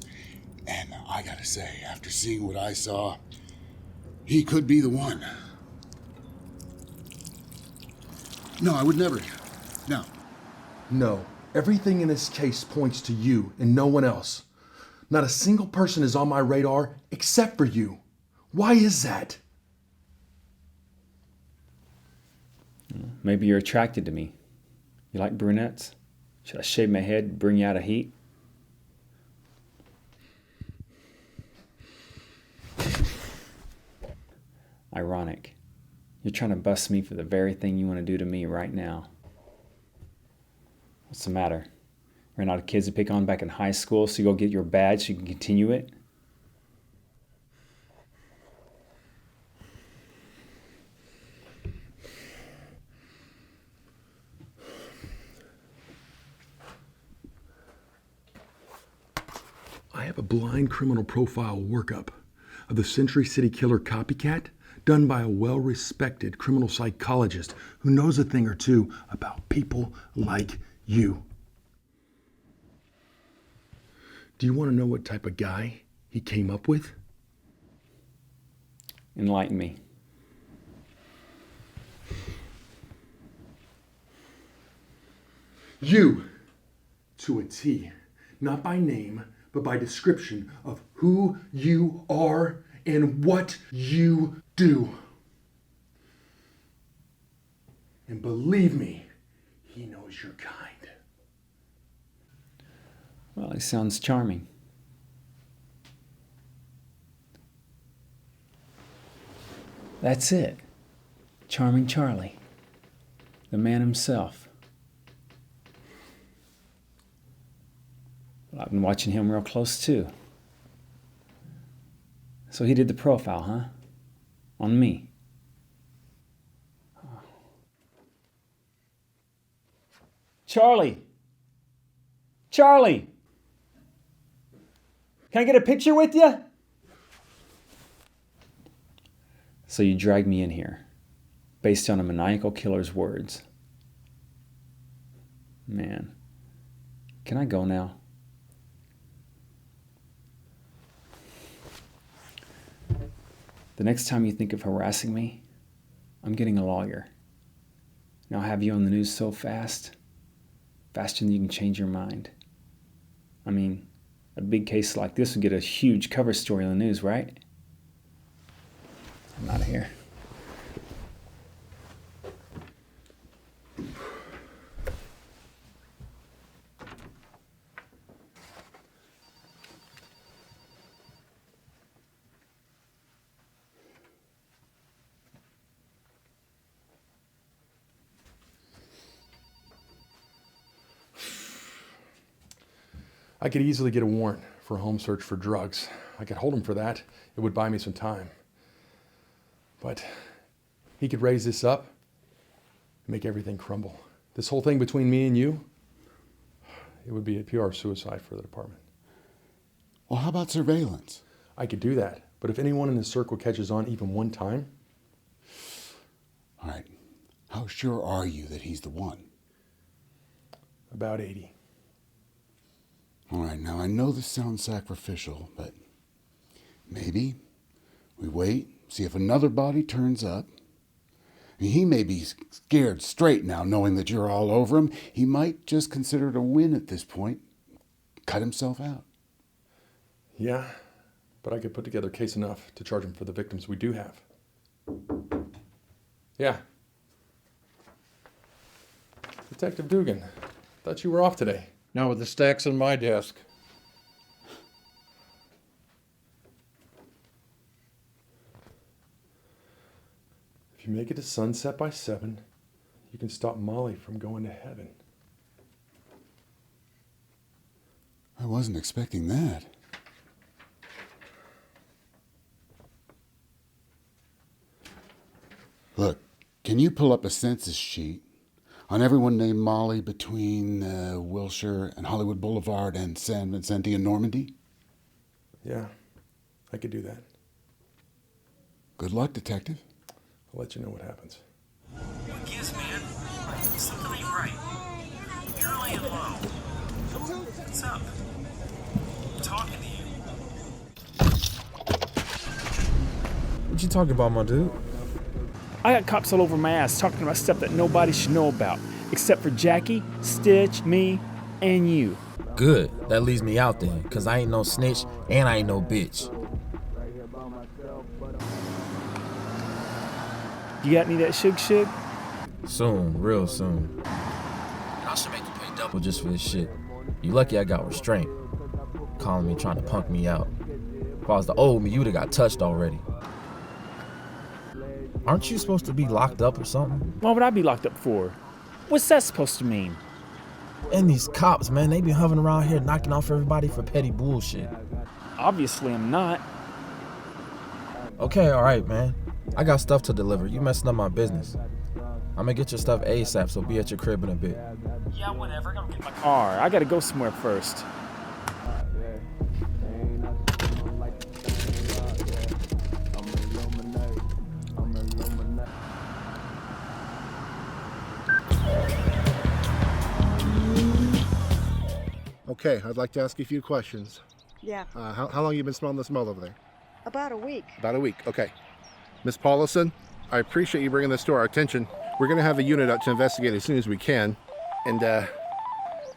And I gotta say, after seeing what I saw, he could be the one. No, I would never. No. No. Everything in this case points to you and no one else. Not a single person is on my radar except for you. Why is that? Maybe you're attracted to me. You like brunettes? Should I shave my head, bring you out of heat? Ironic. You're trying to bust me for the very thing you want to do to me right now. What's the matter? Ran out of kids to pick on back in high school, so you go get your badge so you can continue it? I have a blind criminal profile workup of the Century City Killer copycat done by a well-respected criminal psychologist who knows a thing or two about people like you. Do you want to know what type of guy he came up with? Enlighten me. You, to a T, not by name, but by description of who you are and what you do. And believe me, he knows your kind. Well, he sounds charming. That's it. Charming Charlie. The man himself. Well, I've been watching him real close too. So he did the profile, huh? On me. Charlie! Charlie! Can I get a picture with you? So you dragged me in here, based on a maniacal killer's words. Man, can I go now? The next time you think of harassing me, I'm getting a lawyer. And I'll have you on the news so fast, faster than you can change your mind. I mean, a big case like this would get a huge cover story in the news, right? I'm out of here. I could easily get a warrant for a home search for drugs. I could hold him for that. It would buy me some time. But he could raise this up and make everything crumble. This whole thing between me and you, it would be a pure suicide for the department. Well, how about surveillance? I could do that, but if anyone in this circle catches on even one time... All right, how sure are you that he's the one? About 80. All right, now I know this sounds sacrificial, but maybe we wait, see if another body turns up. He may be scared straight now, knowing that you're all over him. He might just consider it a win at this point, cut himself out. Yeah, but I could put together a case enough to charge him for the victims we do have. Yeah. Detective Dugan, thought you were off today. Now with the stacks on my desk. If you make it to sunset by 7, you can stop Molly from going to heaven. I wasn't expecting that. Look, can you pull up a census sheet on everyone named Molly between Wilshire and Hollywood Boulevard and San Vicente and Normandy? Yeah, I could do that. Good luck, Detective. I'll let you know what happens. What gives, man? Something ain't right. You're laying low. What's up? I'm talking to you. What you talking about, my dude? I got cops all over my ass talking about stuff that nobody should know about, except for Jackie, Stitch, me, and you. Good. That leaves me out then, because I ain't no snitch and I ain't no bitch. You got any of that shug? Soon, real soon. I should make you pay double just for this shit. You lucky I got restraint. Calling me, trying to punk me out. If I was the old me, you'd have got touched already. Aren't you supposed to be locked up or something? What would I be locked up for? What's that supposed to mean? And these cops, man, they be hovering around here knocking off everybody for petty bullshit. Obviously, I'm not. Okay, all right, man. I got stuff to deliver. You messing up my business. I'm gonna get your stuff ASAP, so be at your crib in a bit. Yeah, whatever. I gotta get my car. I gotta go somewhere first. Okay, I'd like to ask you a few questions. Yeah, How long you been smelling the smell over there? about a week. About a week, okay. Miss Paulison, I appreciate you bringing this to our attention. We're going to have a unit out to investigate as soon as we can. And, do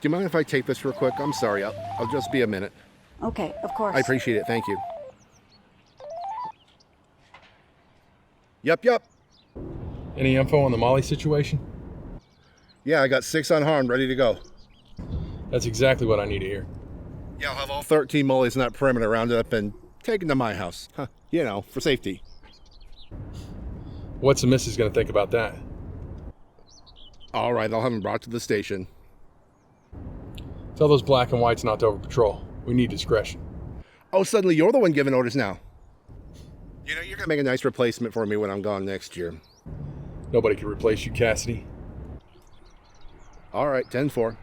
you mind if I take this real quick? I'm sorry, I'll just be a minute. Okay, of course. I appreciate it, thank you. Yep. Any info on the Molly situation? Yeah, I got 6 unharmed, ready to go. That's exactly what I need to hear. Yeah, I'll have all 13 mollies in that perimeter rounded up and taken to my house. You know, for safety. What's the missus gonna think about that? All right, I'll have them brought to the station. Tell those black and whites not to over patrol. We need discretion. Oh, suddenly you're the one giving orders now. You know, you're gonna make a nice replacement for me when I'm gone next year. Nobody can replace you, Cassidy. All right, 10-4.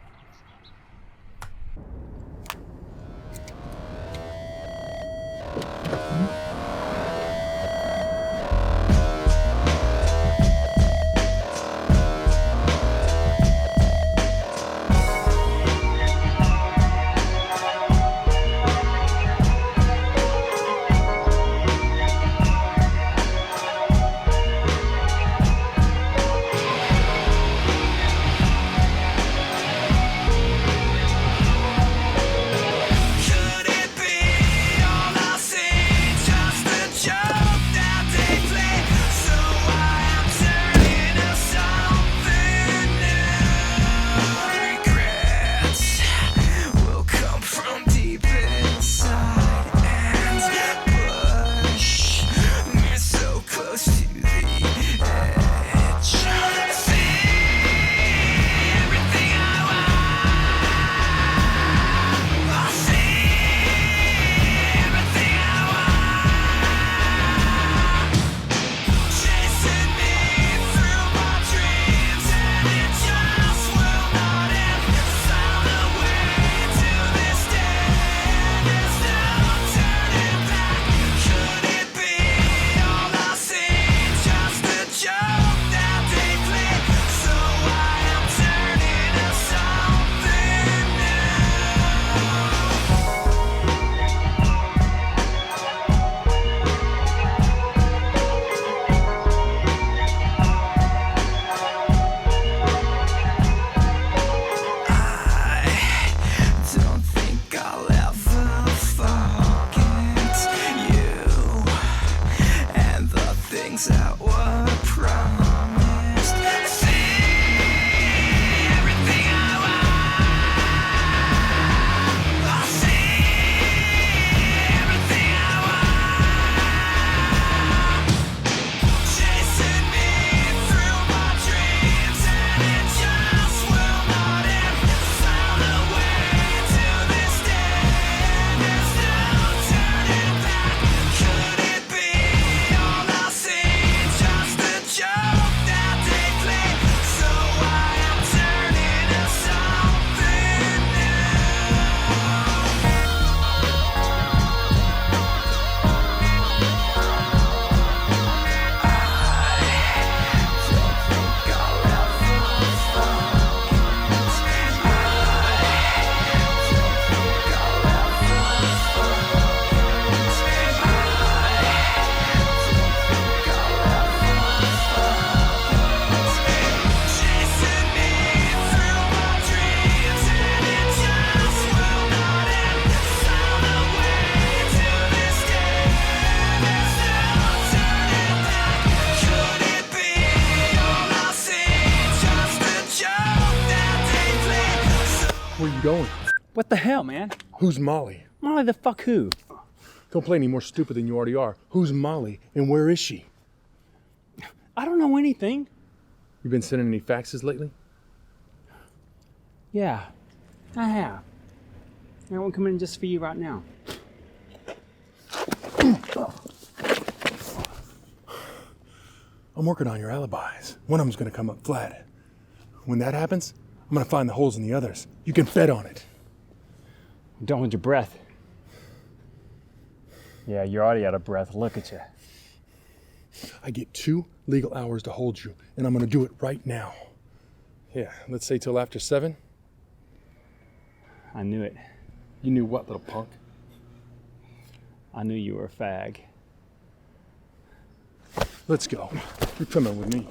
Where you going? What the hell, man? Who's Molly? Molly the fuck who? Don't play any more stupid than you already are. Who's Molly and where is she? I don't know anything. You been sending any faxes lately? Yeah, I have. I got one coming in just for you right now. I'm working on your alibis. One of them's gonna come up flat. When that happens, I'm gonna find the holes in the others. You can bet on it. Don't hold your breath. Yeah, you're already out of breath. Look at you. I get 2 legal hours to hold you, and I'm gonna do it right now. Yeah, let's say till after 7. I knew it. You knew what, little punk? I knew you were a fag. Let's go. You're coming with me,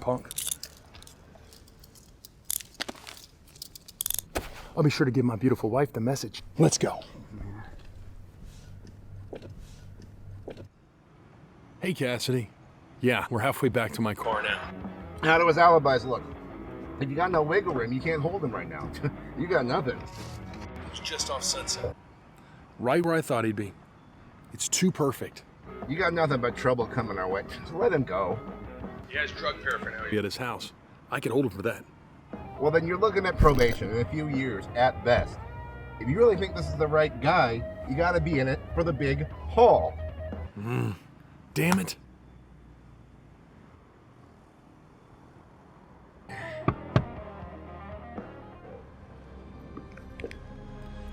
punk. I'll be sure to give my beautiful wife the message. Let's go. Hey, Cassidy. Yeah, we're halfway back to my car now. How do his alibis look? If you got no wiggle room, you can't hold him right now. You got nothing. It's just off Sunset. Right where I thought he'd be. It's too perfect. You got nothing but trouble coming our way. Just let him go. He has drug paraphernalia at his house. I can hold him for that. Well, then you're looking at probation in a few years at best. If you really think this is the right guy, you gotta be in it for the big haul. Damn it.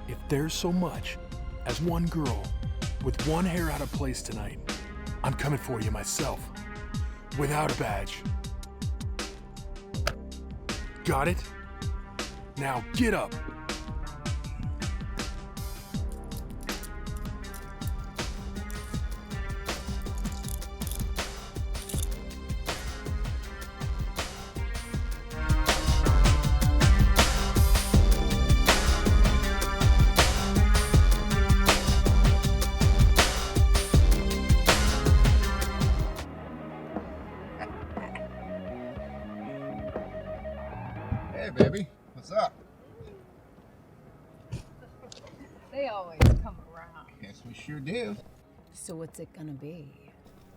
If there's so much as one girl with one hair out of place tonight, I'm coming for you myself, without a badge. Got it? Now get up. Hey, baby. What's up? They always come around. Yes, we sure do. So what's it gonna be?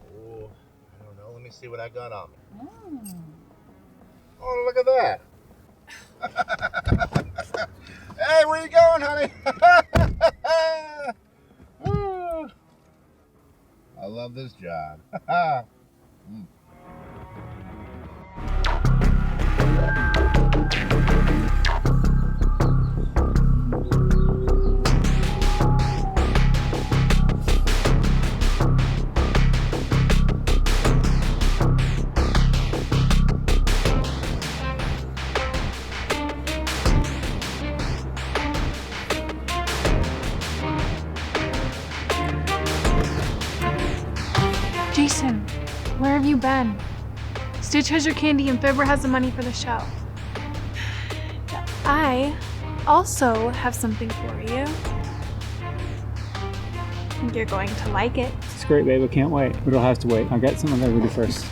Oh, I don't know. Let me see what I got on me. Oh, look at that. Hey, where you going, honey? Oh, I love this job. Jason, where have you been? Stitch has your candy and Fibber has the money for the show. I also have something for you. I think you're going to like it. It's great, babe. I can't wait. But it'll have to wait. I'll get something I gotta do first.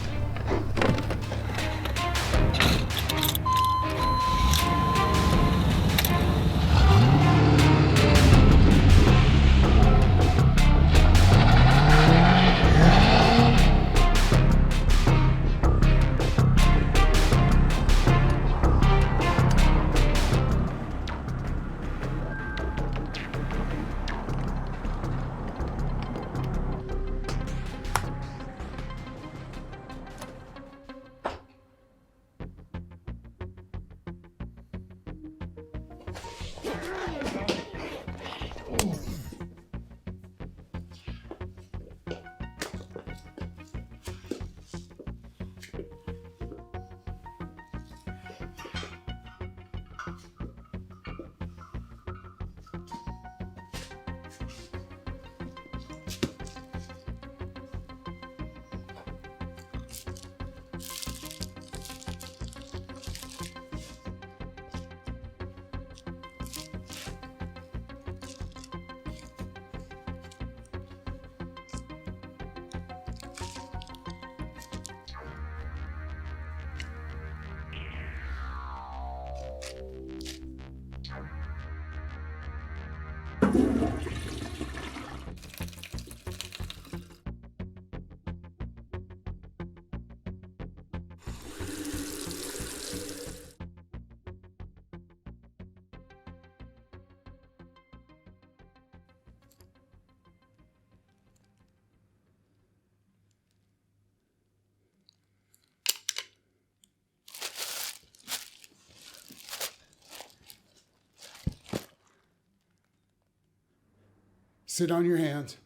Sit on your hands.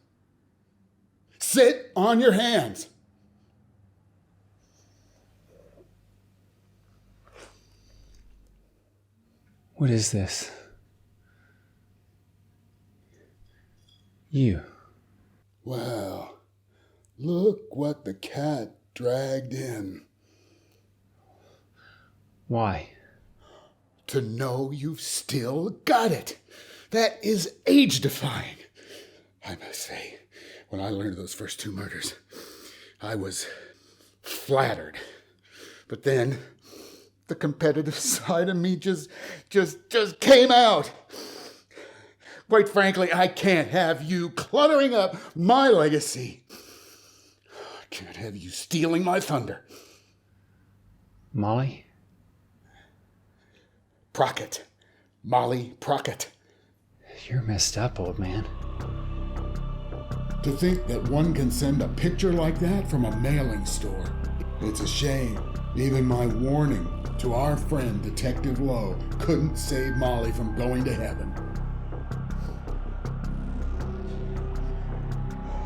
Sit on your hands. What is this? You. Well, look what the cat dragged in. Why? To know you've still got it. That is age-defying. I must say, when I learned of those first 2 murders, I was flattered. But then, the competitive side of me just came out. Quite frankly, I can't have you cluttering up my legacy. I can't have you stealing my thunder. Molly? Prockett. Molly Prockett. You're messed up, old man. To think that one can send a picture like that from a mailing store. It's a shame. Even my warning to our friend Detective Lowe couldn't save Molly from going to heaven.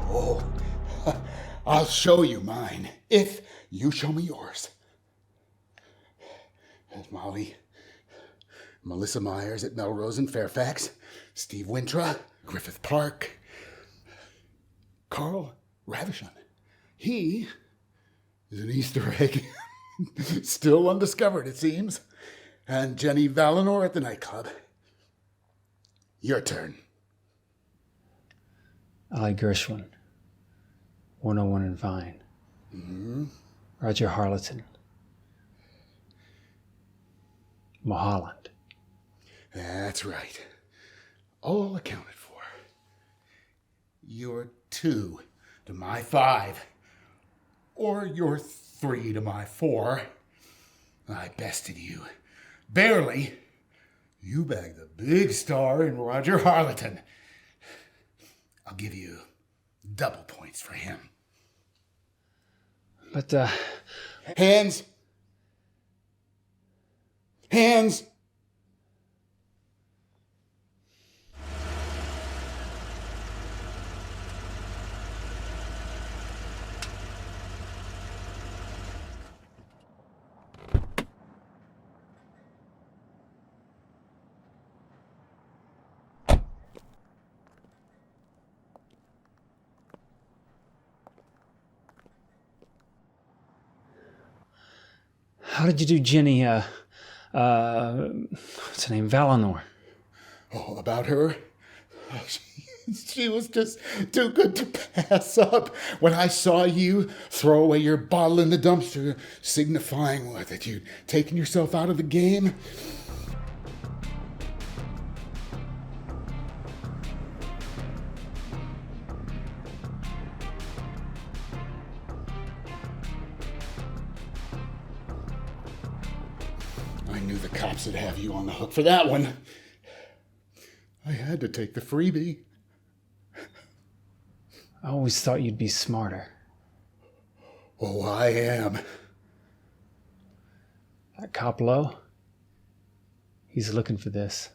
Oh, I'll show you mine if you show me yours. Molly, Melissa Myers at Melrose in Fairfax, Steve Wintra, Griffith Park, Carl Ravishon. He is an Easter egg. Still undiscovered, it seems. And Jenny Valinor at the nightclub. Your turn. Ali Gershwin. 101 in Vine. Mm-hmm. Roger Harleton. Mulholland. That's right. All accounted for. You're 2 to my 5. Or you're 3 to my 4. I bested you. Barely. You bagged the big star in Roger Harleton. I'll give you double points for him. But, Hands! Hands! how did you do Jenny, what's her name, Valinor? Oh, about her? Oh, she was just too good to pass up. When I saw you throw away your bottle in the dumpster, signifying what, that you'd taken yourself out of the game. I knew the cops would have you on the hook for that one. I had to take the freebie. I always thought you'd be smarter. Oh, I am. That cop Lowe, he's looking for this.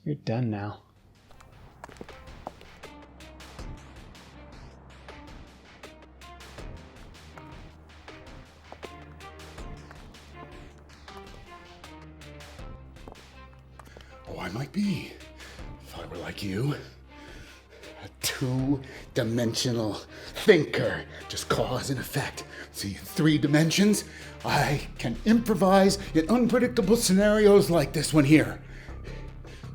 You're done now. Oh, I might be, if I were like you. A two-dimensional thinker, just cause and effect. See, in 3 dimensions, I can improvise in unpredictable scenarios like this one here.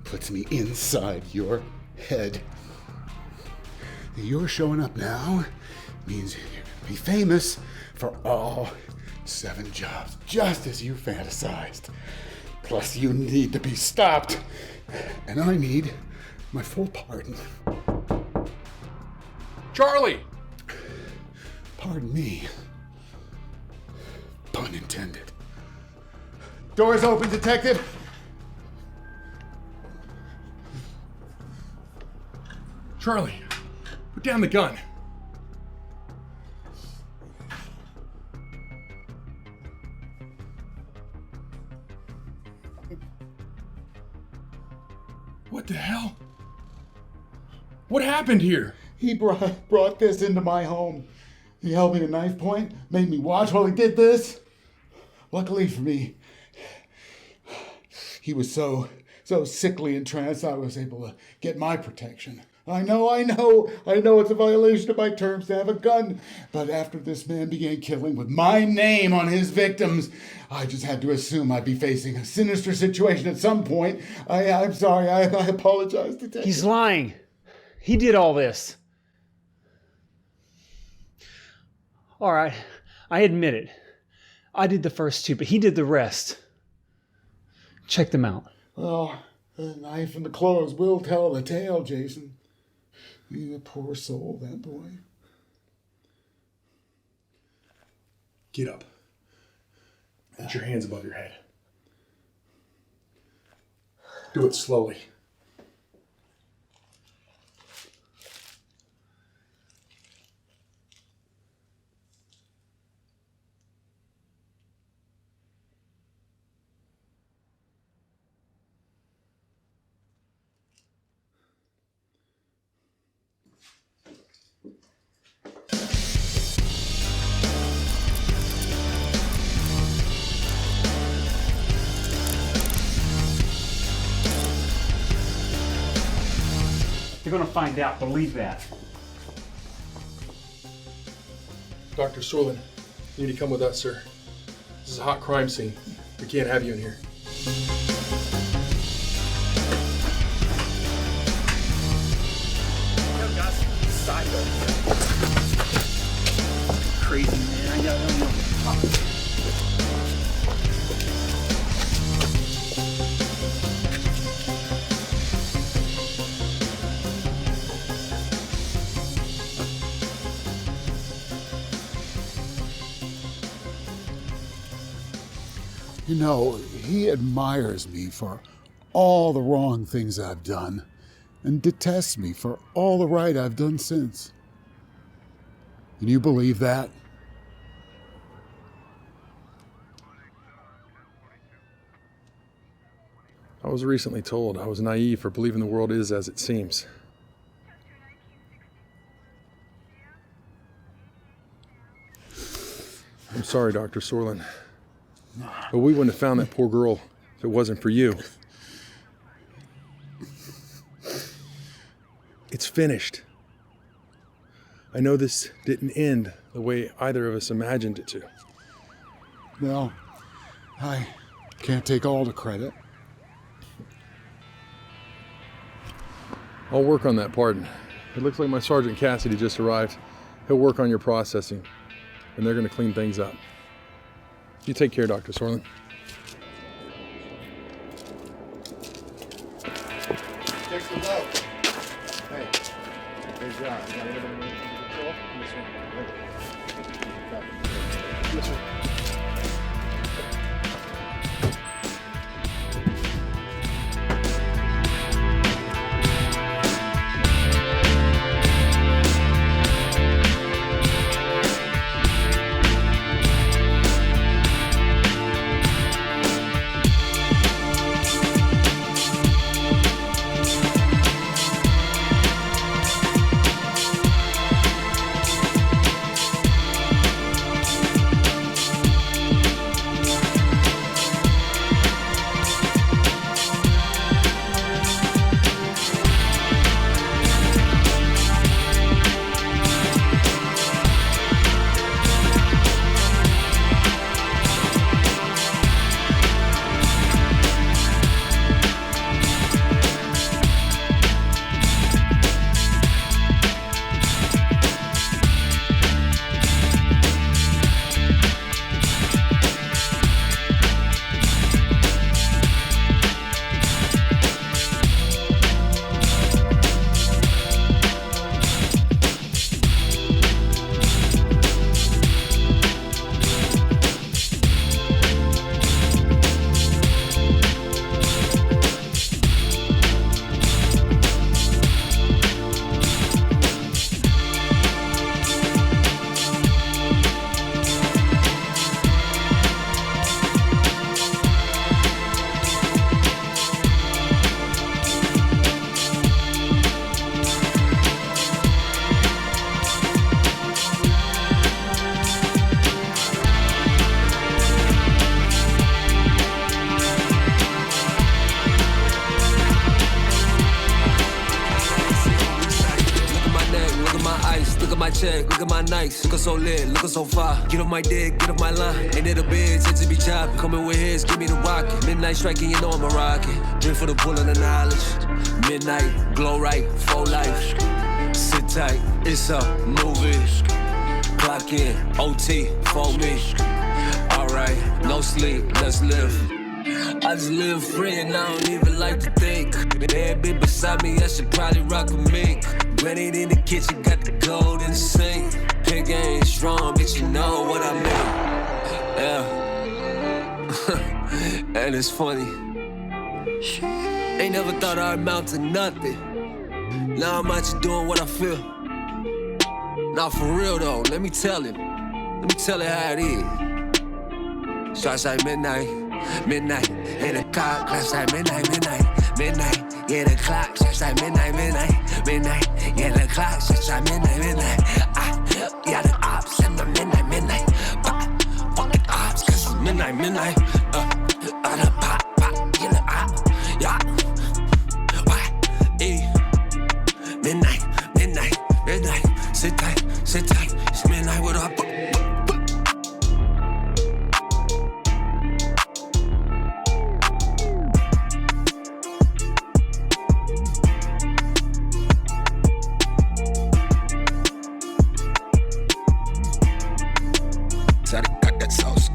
Puts me inside your head. You're showing up now means you're going to be famous for all 7 jobs, just as you fantasized. Plus, you need to be stopped, and I need my full pardon. Charlie! Pardon me. Pun intended. Doors open, detective. Charlie, put down the gun. What the hell? What happened here? He brought this into my home. He held me at knife point, made me watch while he did this. Luckily for me, he was so sickly and tranced I was able to get my protection. I know it's a violation of my terms to have a gun, but after this man began killing with my name on his victims, I just had to assume I'd be facing a sinister situation at some point. I'm sorry, I apologize, Detective. He's lying. He did all this. All right, I admit it. I did the first two, but he did the rest. Check them out. Well, the knife and the clothes will tell the tale, Jason. He's a poor soul, that boy. Get up. Put your hands above your head. Do it slowly. You're gonna find out, believe that. Dr. Sorland, you need to come with us, sir. This is a hot crime scene. We can't have you in here. Crazy man, I don't know. You know, he admires me for all the wrong things I've done and detests me for all the right I've done since. Can you believe that? I was recently told I was naive for believing the world is as it seems. I'm sorry, Dr. Sorland. But we wouldn't have found that poor girl if it wasn't for you. It's finished. I know this didn't end the way either of us imagined it to. Well, I can't take all the credit. I'll work on that pardon. It looks like my Sergeant Cassidy just arrived. He'll work on your processing, and they're going to clean things up. You take care, Dr. Sorland. Check some out. Hey, great job. You got everything ready to control? Yes, sir. check, look at my nights. Looking so lit, looking so fire. Get off my dick, get off my line. Ain't it a bed, tend to be chopping. Coming with his, give me the rocket. Midnight striking, you know I'm a rocket. Drink for the pull of the knowledge. Midnight, glow right, full life. Sit tight, it's a movie. Clock in, OT, for me. Alright, no sleep, let's live. I just live free and I don't even like to think. Bad bitch beside me, I should probably rock with me. Granite in the kitchen, got the gold in the sink. Pig ain't strong, bitch, you know what I mean. Yeah. And it's funny. Ain't never thought I'd amount to nothing. Now I'm out here doing what I feel. Now for real though, let me tell it how it is. Shots like midnight. Midnight, 8 o'clock, class like midnight, yeah, the clock, shots like midnight, yeah, the clock, shots like midnight, yeah, the ops, and the midnight, fucking ops, cause it's midnight, the pop, yeah, the op, yeah, midnight, sit tight, it's midnight with a got that sauce.